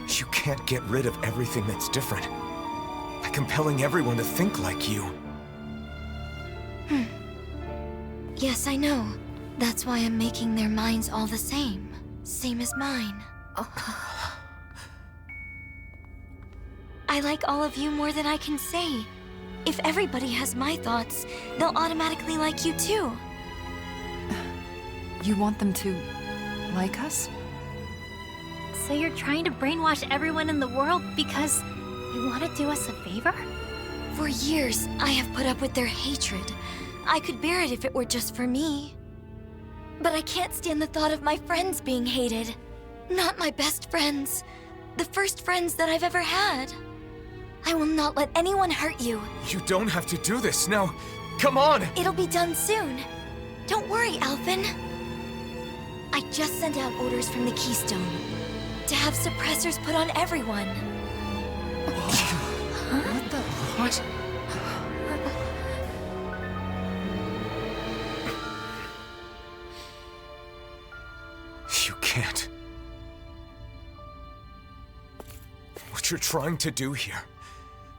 You can't get rid of everything that's different by compelling everyone to think like you.
Yes, I know. That's why I'm making their minds all the same. Same as mine. I like all of you more than I can say. If everybody has my thoughts, they'll automatically like you too.
You want them to like us?
So you're trying to brainwash everyone in the world because you want to do us a favor?
For years, I have put up with their hatred. I could bear it if it were just for me. But I can't stand the thought of my friends being hated. Not my best friends. The first friends that I've ever had. I will not let anyone hurt you.
You don't have to do this now. Come on!
It'll be done soon. Don't worry, Alphen. I just sent out orders from the Keystone to have suppressors put on everyone.
What the...
What? You can't. What you're trying to do here,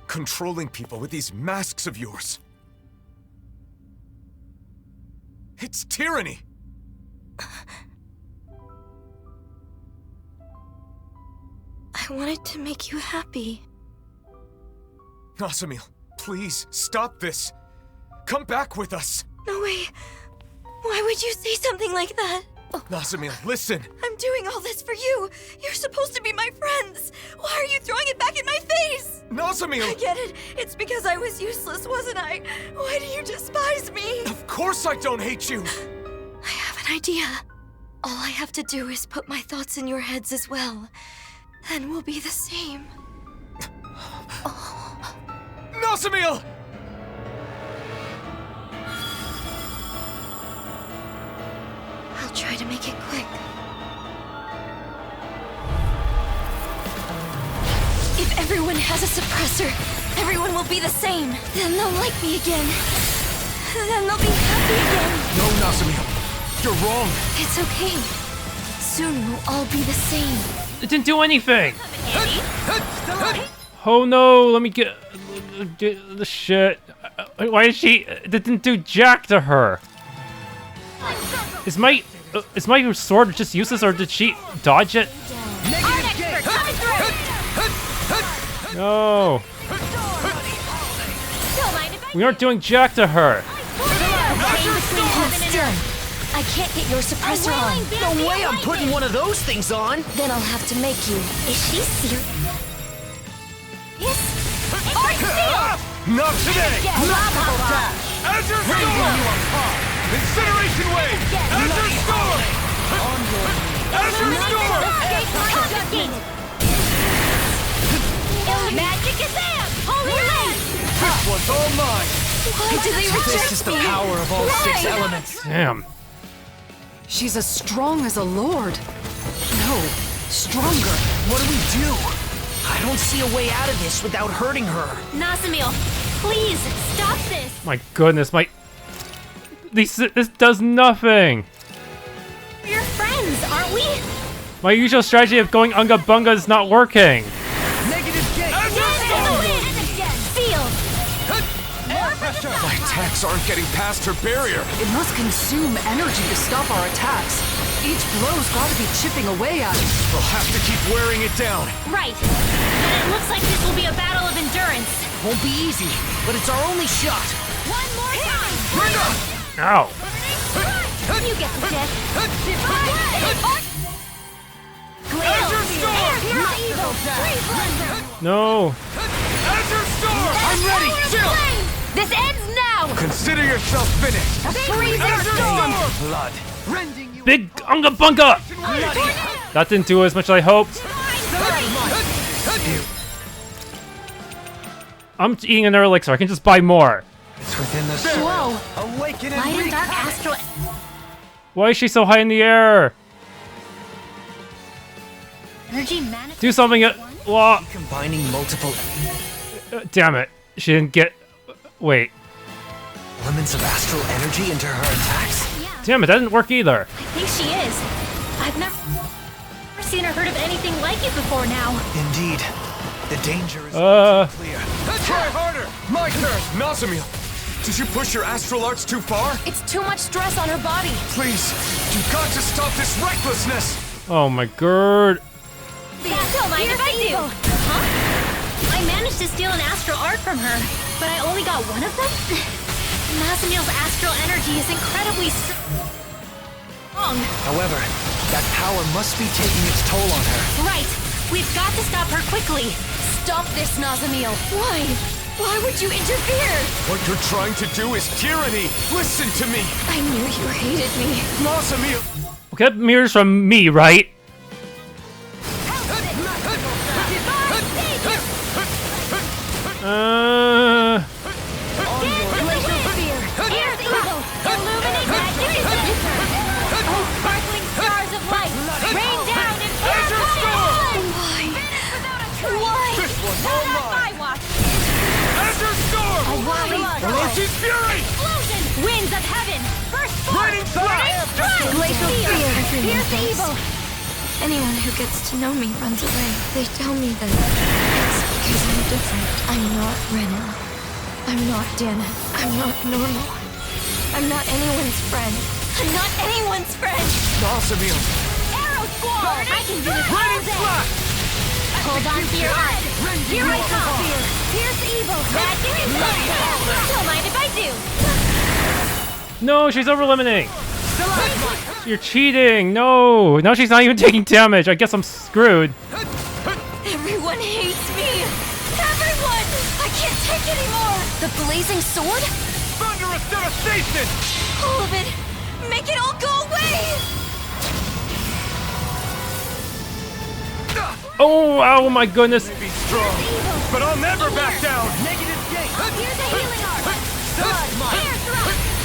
controlling people with these masks of yours. It's tyranny!
I wanted to make you happy.
Nazamil, please, stop this. Come back with us.
No way. Why would you say something like that?
Nazamil, listen.
I'm doing all this for you. You're supposed to be my friends. Why are you throwing it back in my face?
Nazamil!
I get it. It's because I was useless, wasn't I? Why do you despise me?
Of course I don't hate you!
I have an idea. All I have to do is put my thoughts in your heads as well. Then we'll be the same.
Nazamil!
I'll try to make it quick. If everyone has a suppressor, everyone will be the same. Then they'll like me again. Then they'll be happy again.
No, Nazamil. You're wrong.
It's okay. Soon we'll all be the same.
It didn't do anything! Oh no, let me get the shit. Why is she... It didn't do jack to her. Is my sword just useless, or did she dodge it? No. We aren't doing jack to her.
I can't get your suppressor on.
No way I'm putting one of those things on.
Then I'll have to make you.
Is she serious?
Art seal!
Not today! Azure Storm! Incineration Wave! Azure Storm! Azure Storm!
Magic Kazam! Holy Land!
This one's all mine!
Why do they reject me?
This is the power of all 6 elements.
Damn.
She's as strong as a lord. No, stronger.
What do? I don't see a way out of this without hurting her.
Nazamil, please stop this.
My goodness, my This does nothing.
We're friends, aren't we?
My usual strategy of going unga bunga is not working.
My attacks aren't getting past her barrier.
It must consume energy to stop our attacks. Each blow's gotta be chipping away at it.
We'll have to keep wearing it down.
Right. And it looks like this will be a battle of endurance.
Won't be easy, but it's our only shot.
One more time.
Ow.
You get the death.
No.
I'm ready. Chill.
This ends now.
Consider yourself finished.
Blood.
Big unga bunga. That didn't do as much as I hoped. I'm eating another elixir. I can just buy more.
It's within the
Whoa.
Awaken
Light and dark astral.
Why is she so high in the air?
Energy manifest.
Do something.
Combining multiple
Damn it. She didn't get. Wait.
elements of astral energy into her attacks?
Damn it, that didn't work either.
I think she is. I've never seen or heard of anything like it before now.
Indeed. The danger is
Clear.
Try harder. My turn. Nazamil, did you push your astral arts too far?
It's too much stress on her body.
Please, you've got to stop this recklessness.
Oh my god.
Don't mind if I do. Huh? I managed to steal an astral art from her, but I only got one of them? Nazamil's astral energy is incredibly strong.
However, that power must be taking its toll on her.
Right. We've got to stop her quickly. Stop this, Nazamil. Why? Why would you interfere?
What you're trying to do is tyranny. Listen to me.
I knew you hated me.
Nazamil.
Okay, that mirrors from me, right?
Sparkling stars of light, rain down and Why? Not on my watch.
Azure Storm! Orochi's Fury!
Explosion! Winds of heaven! Burst forth!
Raining Fire!
Glacial fear!
Fierce
evil!
Anyone who gets to know me runs away. They tell me that it's because I'm different. I'm not Renan. I'm not Dahna. I'm not normal. I'm not anyone's friend. I'm not anyone's friend!
Nazamil!
Arrow squall! I can do this all
Raining
day!
Flash!
Hold on to your art! Here I come! Fierce evil! Don't mind if I do!
No, she's over limiting. You're cheating. No. Now she's not even taking damage. I guess I'm screwed.
Everyone hates me! Everyone! I can't take anymore!
The blazing sword?
Thunderous devastation!
All of it! Make it all go away!
Oh my goodness.
Be strong, but I'll never back down!
Here's a healing art!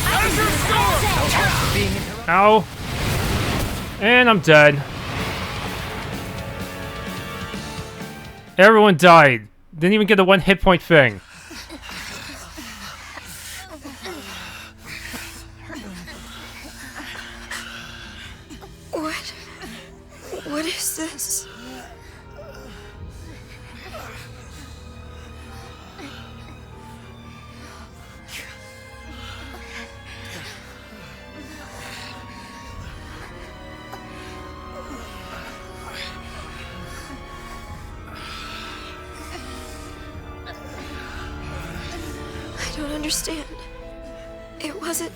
Azure Storm!
Ow. And I'm dead. Everyone died. Didn't even get the 1 hit point thing.
What is this? I don't understand. It wasn't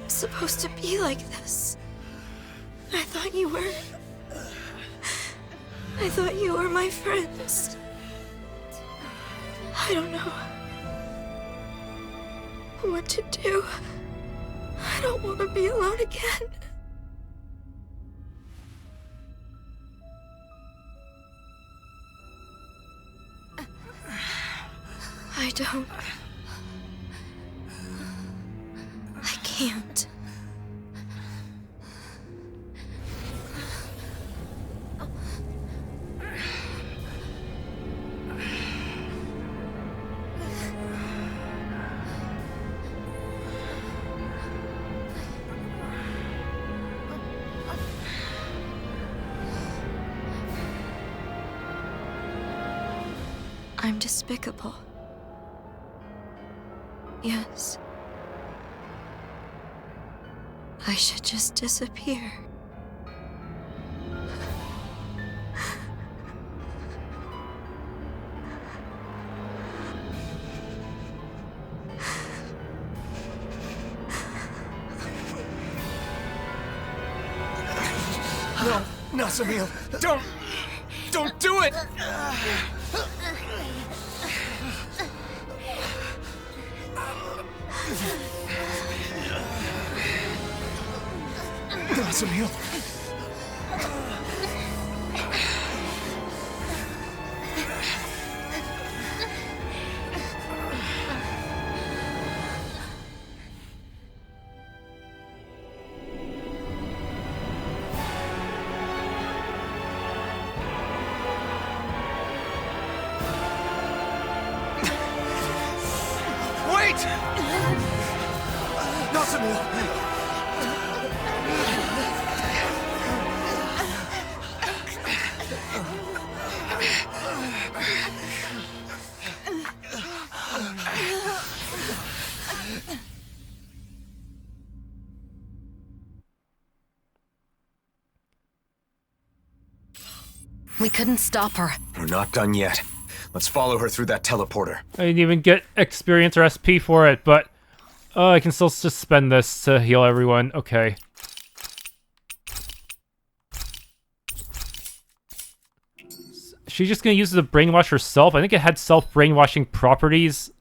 supposed to be like this. I thought you were my friends. I don't know what to do. I don't want to be alone again. I don't. I can't. I'm despicable. Yes. I should just disappear.
No, Nazamil, don't do it! Nazamil. Wait! Nazamil!
We couldn't stop her.
We're not done yet. Let's follow her through that teleporter.
I didn't even get experience or SP for it, but I can still just spend this to heal everyone. Okay. She's just gonna use it to brainwash herself. I think it had self-brainwashing properties.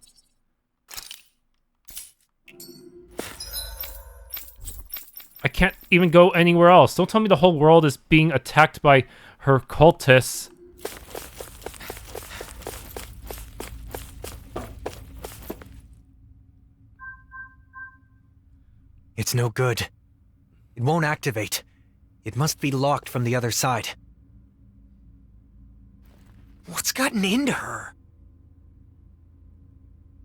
I can't even go anywhere else. Don't tell me the whole world is being attacked by her cultists.
It's no good. It won't activate. It must be locked from the other side.
What's gotten into her?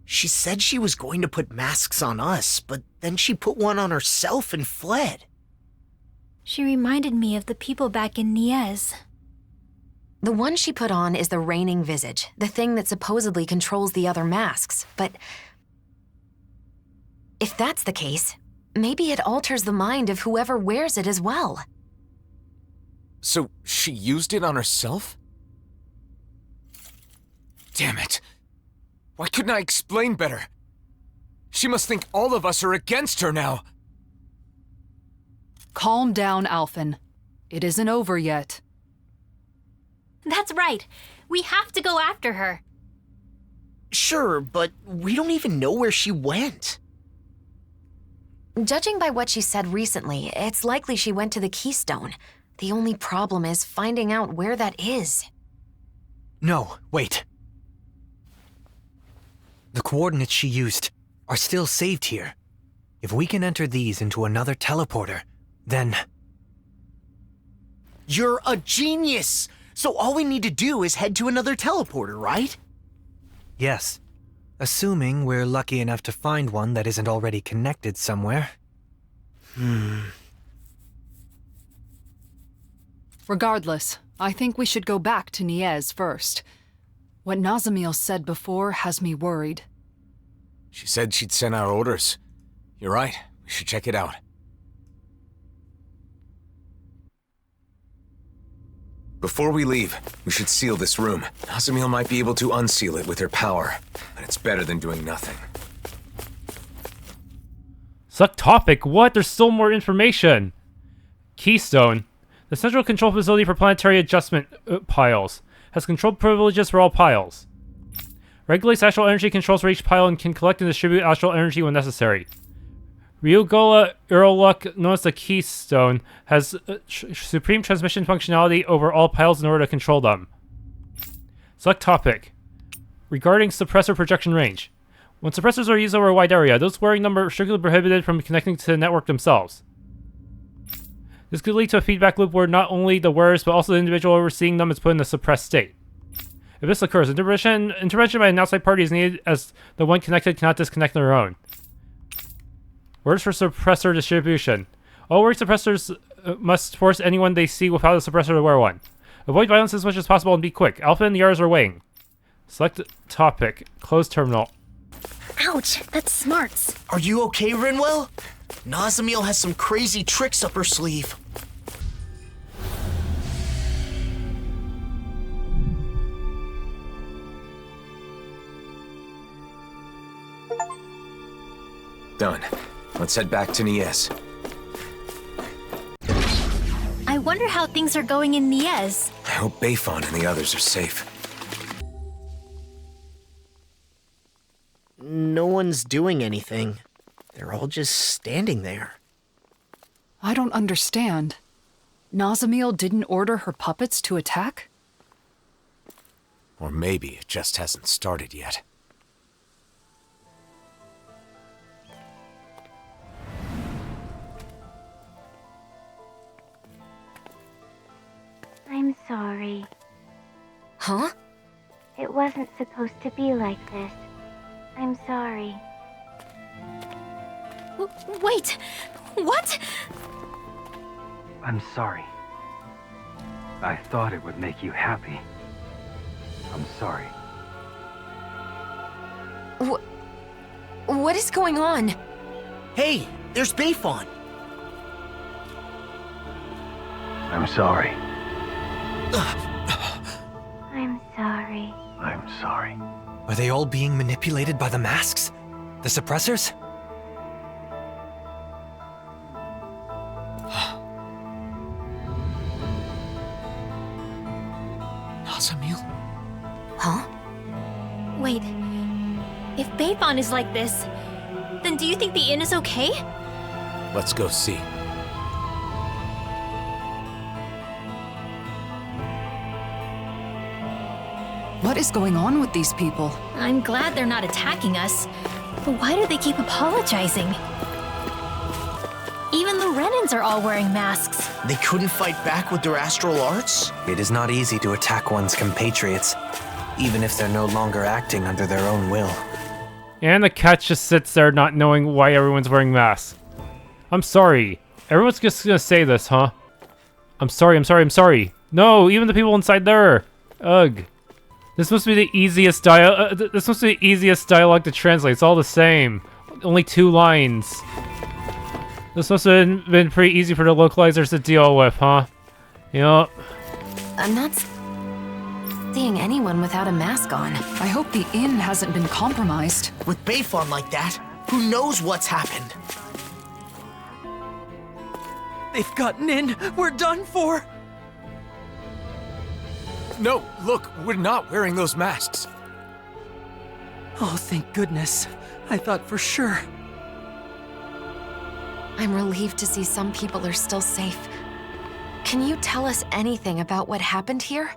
She said she was going to put masks on us, but then she put one on herself and fled.
She reminded me of the people back in Niez.
The one she put on is the reigning visage, the thing that supposedly controls the other masks, but if that's the case, maybe it alters the mind of whoever wears it as well.
So she used it on herself? Damn it. Why couldn't I explain better? She must think all of us are against her now.
Calm down, Alphen. It isn't over yet.
That's right. We have to go after her.
Sure, but we don't even know where she went.
Judging by what she said recently, it's likely she went to the Keystone. The only problem is finding out where that is.
No, wait. The coordinates she used are still saved here. If we can enter these into another teleporter, then...
You're a genius! So all we need to do is head to another teleporter, right?
Yes. Assuming we're lucky enough to find one that isn't already connected somewhere.
Regardless, I think we should go back to Niez first. What Nazamil said before has me worried.
She said she'd sent out orders. You're right. We should check it out. Before we leave, we should seal this room. Nazamil might be able to unseal it with her power, and it's better than doing nothing.
Suck topic? What? There's still more information. Keystone. The central control facility for planetary adjustment piles. Has control privileges for all piles. Regulates astral energy controls for each pile and can collect and distribute astral energy when necessary. Ryugola Uraluk, known as the Keystone, has supreme transmission functionality over all piles in order to control them. Select topic. Regarding suppressor projection range. When suppressors are used over a wide area, those wearing them are strictly prohibited from connecting to the network themselves. This could lead to a feedback loop where not only the wearers, but also the individual overseeing them is put in a suppressed state. If this occurs, intervention by an outside party is needed as the one connected cannot disconnect on their own. Words for suppressor distribution. All wearing suppressors must force anyone they see without a suppressor to wear one. Avoid violence as much as possible and be quick. Alpha and the Yars are weighing. Select topic. Close terminal.
Ouch, that smarts.
Are you okay, Rinwell? Nazamil has some crazy tricks up her sleeve.
Done. Let's head back to Niez.
I wonder how things are going in Niez.
I hope Bayfon and the others are safe.
No one's doing anything. They're all just standing there.
I don't understand. Nazamil didn't order her puppets to attack?
Or maybe it just hasn't started yet.
I'm sorry.
Huh?
It wasn't supposed to be like this. I'm sorry.
Wait! What?
I'm sorry. I thought it would make you happy. I'm sorry.
What is going on?
Hey, there's Bayfon.
I'm sorry.
I'm sorry.
I'm sorry.
Are they all being manipulated by the masks? The suppressors?
Nazamil?
Huh?
Wait. If Bayfon is like this, then do you think the inn is okay?
Let's go see.
What is going on with these people?
I'm glad they're not attacking us, but why do they keep apologizing? Even the Renans are all wearing masks.
They couldn't fight back with their astral arts?
It is not easy to attack one's compatriots, even if they're no longer acting under their own will.
And the cat just sits there not knowing why everyone's wearing masks. I'm sorry. Everyone's just gonna say this, huh? I'm sorry. No, even the people inside there. Ugh. This must be the easiest dialogue to translate. It's all the same. Only 2 lines. This must have been pretty easy for the localizers to deal with, huh? Yup.
I'm not seeing anyone without a mask on.
I hope the inn hasn't been compromised.
With Bayfon like that, who knows what's happened?
They've gotten in. We're done for.
No, look, we're not wearing those masks.
Oh, thank goodness. I thought for sure.
I'm relieved to see some people are still safe. Can you tell us anything about what happened here?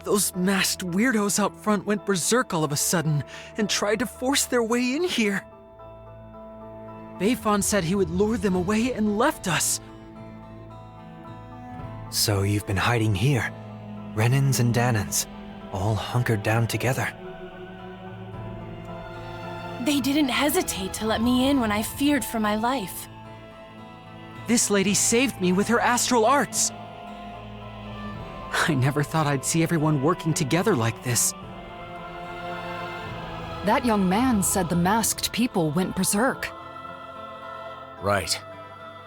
Those masked weirdos out front went berserk all of a sudden and tried to force their way in here. Bayfon said he would lure them away and left us.
So you've been hiding here. Renans and Dahnans, all hunkered down together.
They didn't hesitate to let me in when I feared for my life.
This lady saved me with her astral arts. I never thought I'd see everyone working together like this.
That young man said the masked people went berserk.
Right.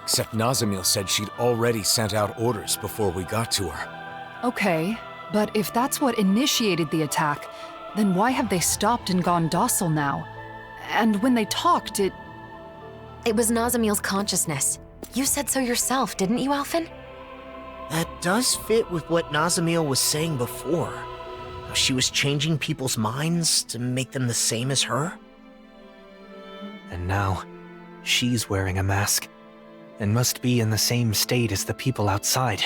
Except Nazamil said she'd already sent out orders before we got to her.
Okay, but if that's what initiated the attack, then why have they stopped and gone docile now? And when they talked, it
was Nazamil's consciousness. You said so yourself, didn't you, Alphen?
That does fit with what Nazamil was saying before. How she was changing people's minds to make them the same as her.
And now, she's wearing a mask, and must be in the same state as the people outside.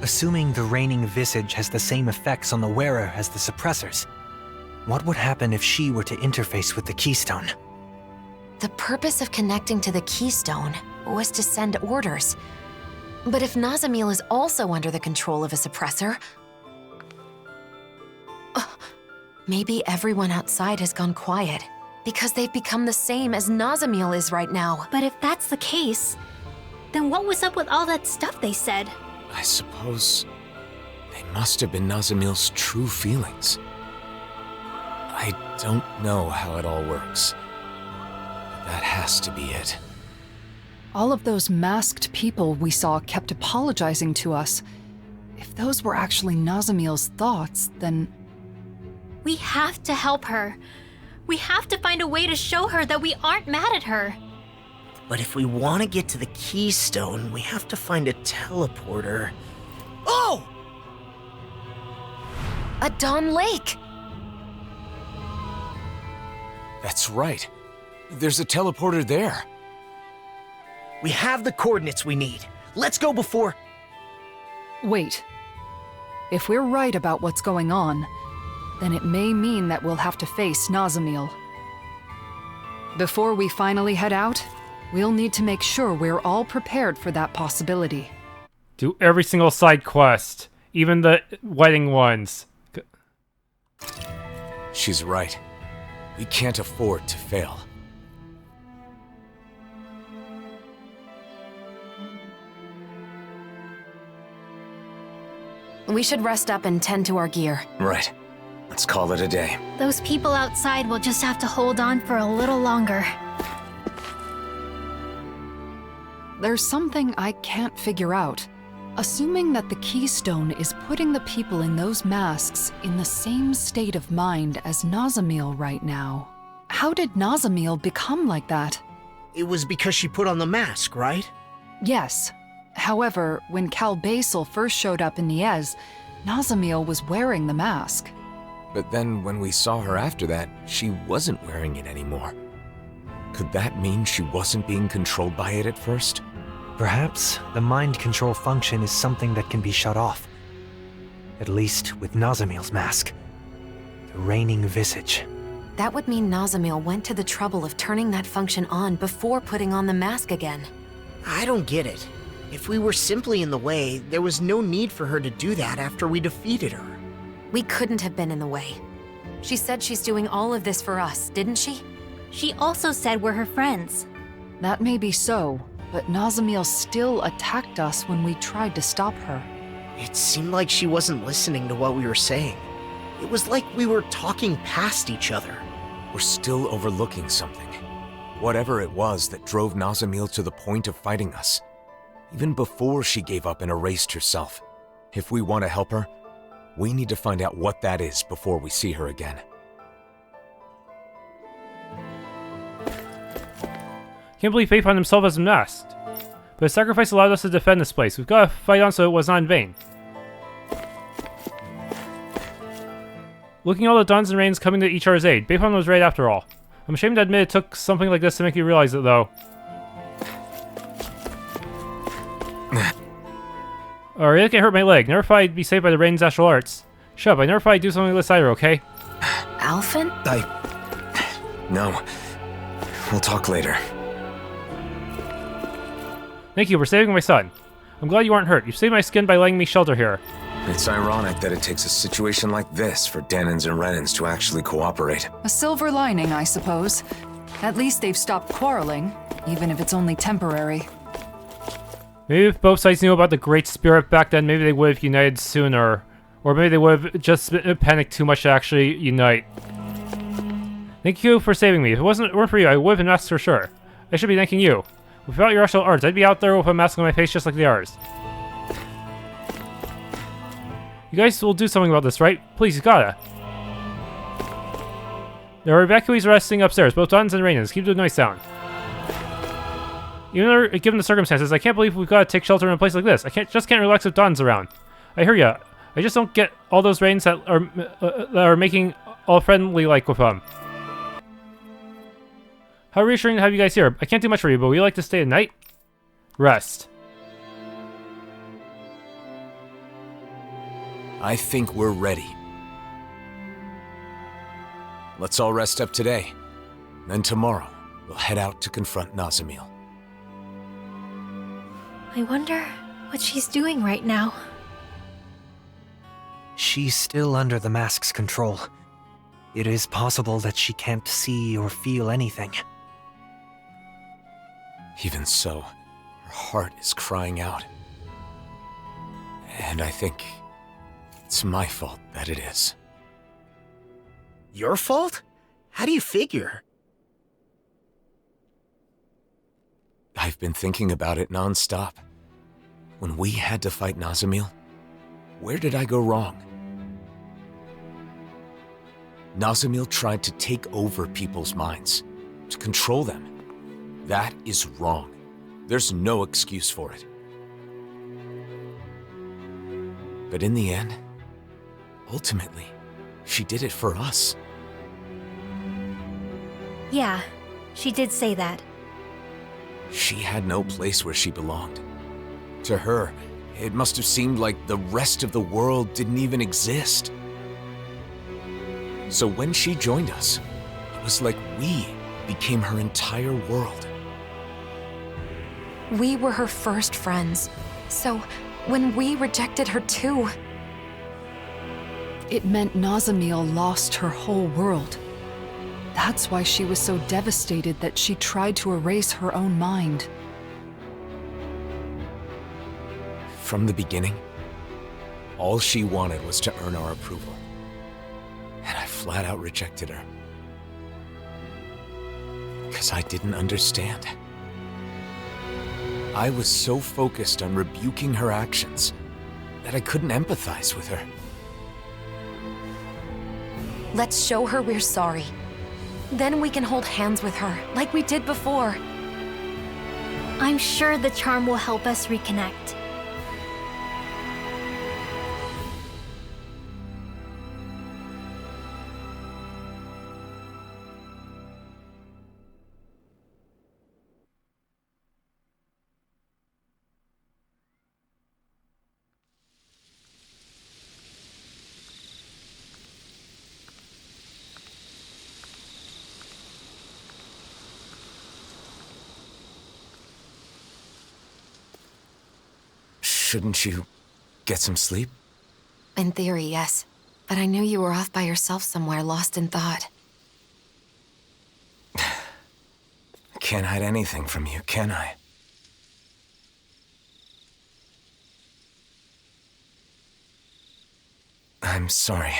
Assuming the reigning visage has the same effects on the wearer as the suppressors, what would happen if she were to interface with the Keystone?
The purpose of connecting to the Keystone was to send orders. But if Nazamil is also under the control of a suppressor, maybe everyone outside has gone quiet, because they've become the same as Nazamil is right now.
But if that's the case, then what was up with all that stuff they said?
I suppose They must have been Nazamil's true feelings. I don't know how it all works, but that has to be it.
All of those masked people we saw kept apologizing to us. If those were actually Nazamil's thoughts, then...
We have to help her. We have to find a way to show her that we aren't mad at her.
But if we want to get to the Keystone, we have to find a teleporter. Oh!
A Dawn Lake!
That's right. There's a teleporter there.
We have the coordinates we need. Let's go before...
Wait. If we're right about what's going on, then it may mean that we'll have to face Nazamil. Before we finally head out, we'll need to make sure we're all prepared for that possibility.
Do every single side quest, even the wedding ones.
She's right. We can't afford to fail.
We should rest up and tend to our gear.
Right. Let's call it a day.
Those people outside will just have to hold on for a little longer.
There's something I can't figure out. Assuming that the Keystone is putting the people in those masks in the same state of mind as Nazamil right now, how did Nazamil become like that?
It was because she put on the mask, right?
Yes. However, when BEISEL first showed up in Niez, Nazamil was wearing the mask.
But then when we saw her after that, she wasn't wearing it anymore. Could that mean she wasn't being controlled by it at first?
Perhaps the mind control function is something that can be shut off. At least with Nazamil's mask. The reigning visage.
That would mean Nazamil went to the trouble of turning that function on before putting on the mask again.
I don't get it. If we were simply in the way, there was no need for her to do that after we defeated her.
We couldn't have been in the way. She said she's doing all of this for us, didn't she?
She also said we're her friends.
That may be so, but Nazamil still attacked us when we tried to stop her.
It seemed like she wasn't listening to what we were saying. It was like we were talking past each other.
We're still overlooking something. Whatever it was that drove Nazamil to the point of fighting us. Even before she gave up and erased herself. If we want to help her, we need to find out what that is before we see her again.
Can't believe Faith found himself as masked. But his sacrifice allowed us to defend this place. We've got to fight on so it was not in vain. Looking at all the Dahnans and Renans coming to each other's aid, Bayfon was right after all. I'm ashamed to admit it took something like this to make you realize it, though. Alright, it can hurt my leg. Never thought I'd be saved by the Renan's astral arts. Shut up, I never thought I'd do something like this either, okay?
Alphen?
No. We'll talk later.
Thank you for saving my son. I'm glad you aren't hurt. You saved my skin by letting me shelter here.
It's ironic that it takes a situation like this for Dahnans and Renans to actually cooperate.
A silver lining, I suppose. At least they've stopped quarreling, even if it's only temporary.
Maybe if both sides knew about the Great Spirit back then, maybe they would have united sooner. Or maybe they would have just panicked too much to actually unite. Thank you for saving me. If it weren't for you, I would have been masked for sure. I should be thanking you. Without your astral arts, I'd be out there with a mask on my face just like theirs. You guys will do something about this, right? Please, you gotta. There are evacuees resting upstairs, both Dahnans and Renans. Keep the noise down. Given the circumstances, I can't believe we've got to take shelter in a place like this. I just can't relax with Dahnans around. I hear ya. I just don't get all those Renans that are making all friendly like with them. How reassuring to have you guys here. I can't do much for you, but would you like to stay at night? Rest.
I think we're ready. Let's all rest up today. Then tomorrow, we'll head out to confront Nazamil.
I wonder what she's doing right now.
She's still under the mask's control. It is possible that she can't see or feel anything.
Even so, her heart is crying out. And I think It's my fault that it is.
Your fault? How do you figure?
I've been thinking about it non-stop. When we had to fight Nazamil, where did I go wrong? Nazamil tried to take over people's minds, to control them. That is wrong. There's no excuse for it. But in the end, ultimately, she did it for us.
Yeah, she did say that.
She had no place where she belonged. To her, it must have seemed like the rest of the world didn't even exist. So when she joined us, it was like we became her entire world.
We were her first friends, so when we rejected her too...
It meant Nazamil lost her whole world. That's why she was so devastated that she tried to erase her own mind.
From the beginning, all she wanted was to earn our approval. And I flat out rejected her. Because I didn't understand. I was so focused on rebuking her actions that I couldn't empathize with her.
Let's show her we're sorry. Then we can hold hands with her, like we did before.
I'm sure the charm will help us reconnect.
Shouldn't you get some sleep?
In theory, yes. But I knew you were off by yourself somewhere, lost in thought.
Can't hide anything from you, can I? I'm sorry.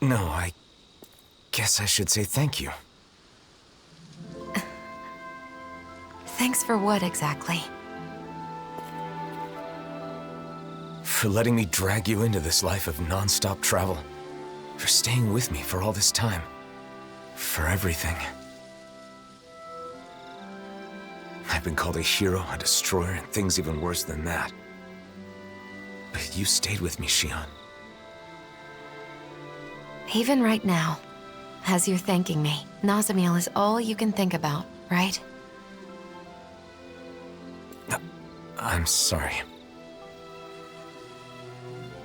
No, I guess I should say thank you.
Thanks for what, exactly?
For letting me drag you into this life of non-stop travel. For staying with me for all this time. For everything. I've been called a hero, a destroyer, and things even worse than that. But you stayed with me, Shionne.
Even right now, as you're thanking me, Nazamil is all you can think about, right?
I'm sorry.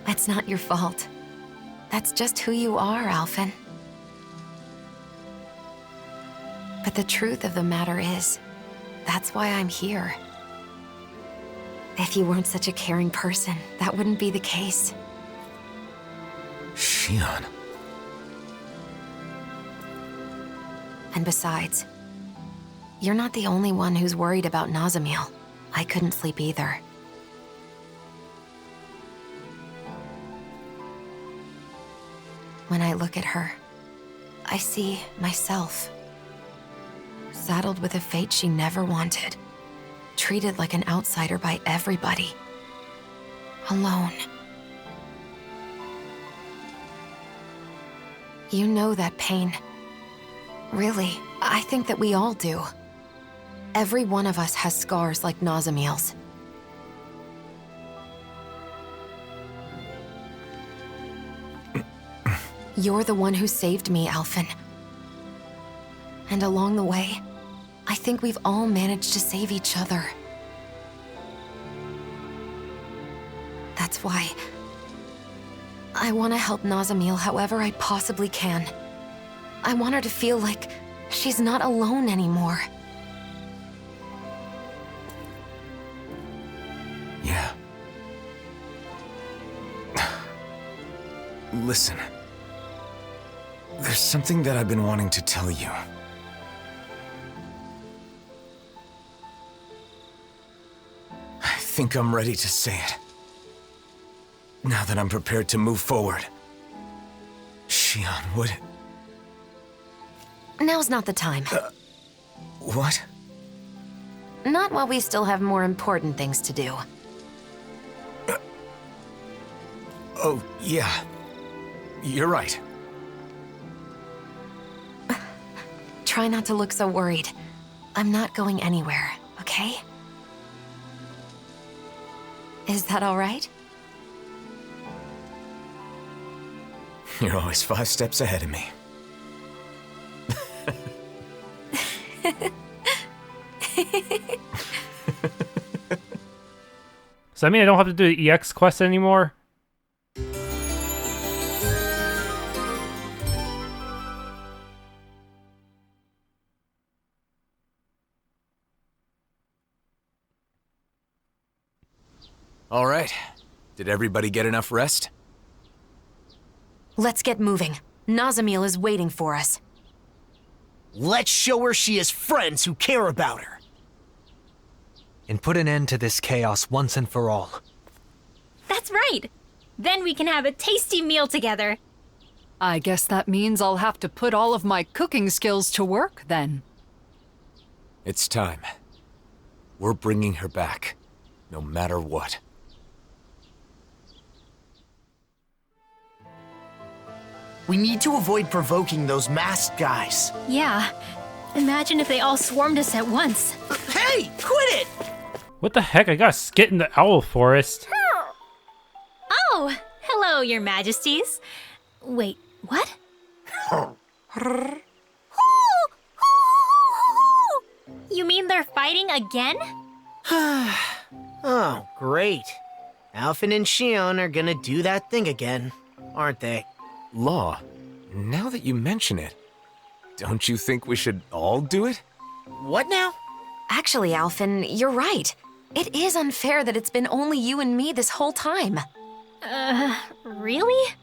It's not your fault. That's just who you are, Alphen. But the truth of the matter is, that's why I'm here. If you weren't such a caring person, that wouldn't be the case.
Shionne.
And besides, you're not the only one who's worried about Nazamil. I couldn't sleep either. When I look at her, I see myself. Saddled with a fate she never wanted. Treated like an outsider by everybody. Alone. You know that pain. Really, I think that we all do. Every one of us has scars like Nazamil's. You're the one who saved me, Alphen. And along the way, I think we've all managed to save each other. That's why I want to help Nazamil however I possibly can. I want her to feel like she's not alone anymore.
Yeah. Listen. There's something that I've been wanting to tell you. I think I'm ready to say it. Now that I'm prepared to move forward. Shionne, what?
Now's not the time.
What?
Not while we still have more important things to do.
Oh, yeah. You're right.
Try not to look so worried. I'm not going anywhere, okay? Is that all right?
You're always 5 steps ahead of me.
Does that mean I don't have to do the EX quest anymore?
All right. Did everybody get enough rest?
Let's get moving. Nazamil is waiting for us.
Let's show her she has friends who care about her.
And put an end to this chaos once and for all.
That's right. Then we can have a tasty meal together.
I guess that means I'll have to put all of my cooking skills to work, then.
It's time. We're bringing her back, no matter what.
We need to avoid provoking those masked guys.
Yeah. Imagine if they all swarmed us at once.
Hey, quit it!
What the heck? I got a skit in the owl forest.
Oh, hello, your majesties. Wait, what? You mean they're fighting again?
Oh, great. Alphen and Shionne are gonna do that thing again, aren't they?
Law, now that you mention it, don't you think we should all do it?
What now?
Actually, Alphen, you're right. It is unfair that it's been only you and me this whole time.
Really?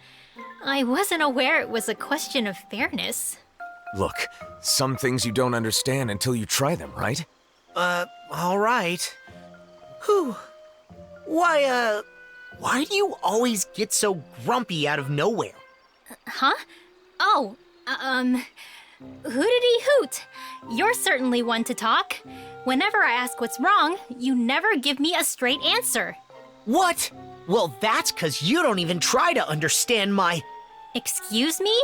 I wasn't aware it was a question of fairness.
Look, some things you don't understand until you try them, right?
All right. Whew. Why do you always get so grumpy out of nowhere?
Huh? Oh, hootity hoot. You're certainly one to talk. Whenever I ask what's wrong, you never give me a straight answer.
What? Well, that's 'cause you don't even try to understand my...
Excuse me?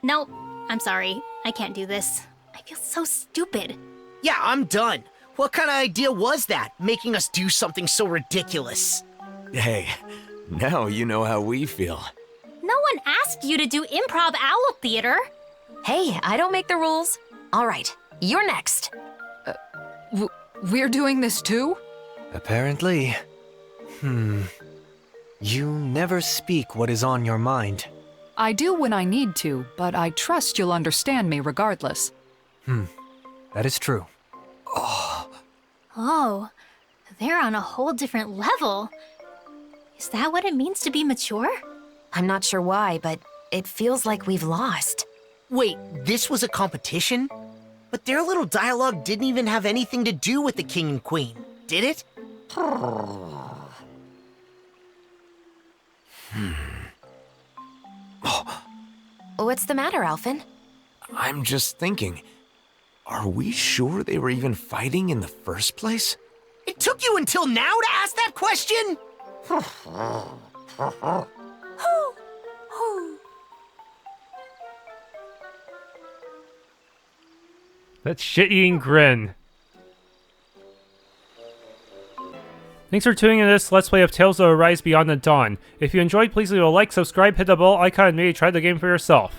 No, I'm sorry. I can't do this. I feel so stupid.
Yeah, I'm done. What kind of idea was that, making us do something so ridiculous?
Hey, now you know how we feel.
No one asked you to do improv owl theater.
Hey, I don't make the rules. All right, you're next.
We're doing this too?
Apparently. You never speak what is on your mind.
I do when I need to, but I trust you'll understand me regardless.
That is true.
Oh, they're on a whole different level. Is that what it means to be mature?
I'm not sure why, but it feels like we've lost.
Wait, this was a competition? But their little dialogue didn't even have anything to do with the king and queen, did it?
What's the matter, Alphen?
I'm just thinking, are we sure they were even fighting in the first place?
It took you until now to ask that question?
That shit-eating grin. Thanks for tuning in to this Let's Play of Tales of Arise Beyond the Dawn. If you enjoyed, please leave a like, subscribe, hit the bell icon, and maybe try the game for yourself.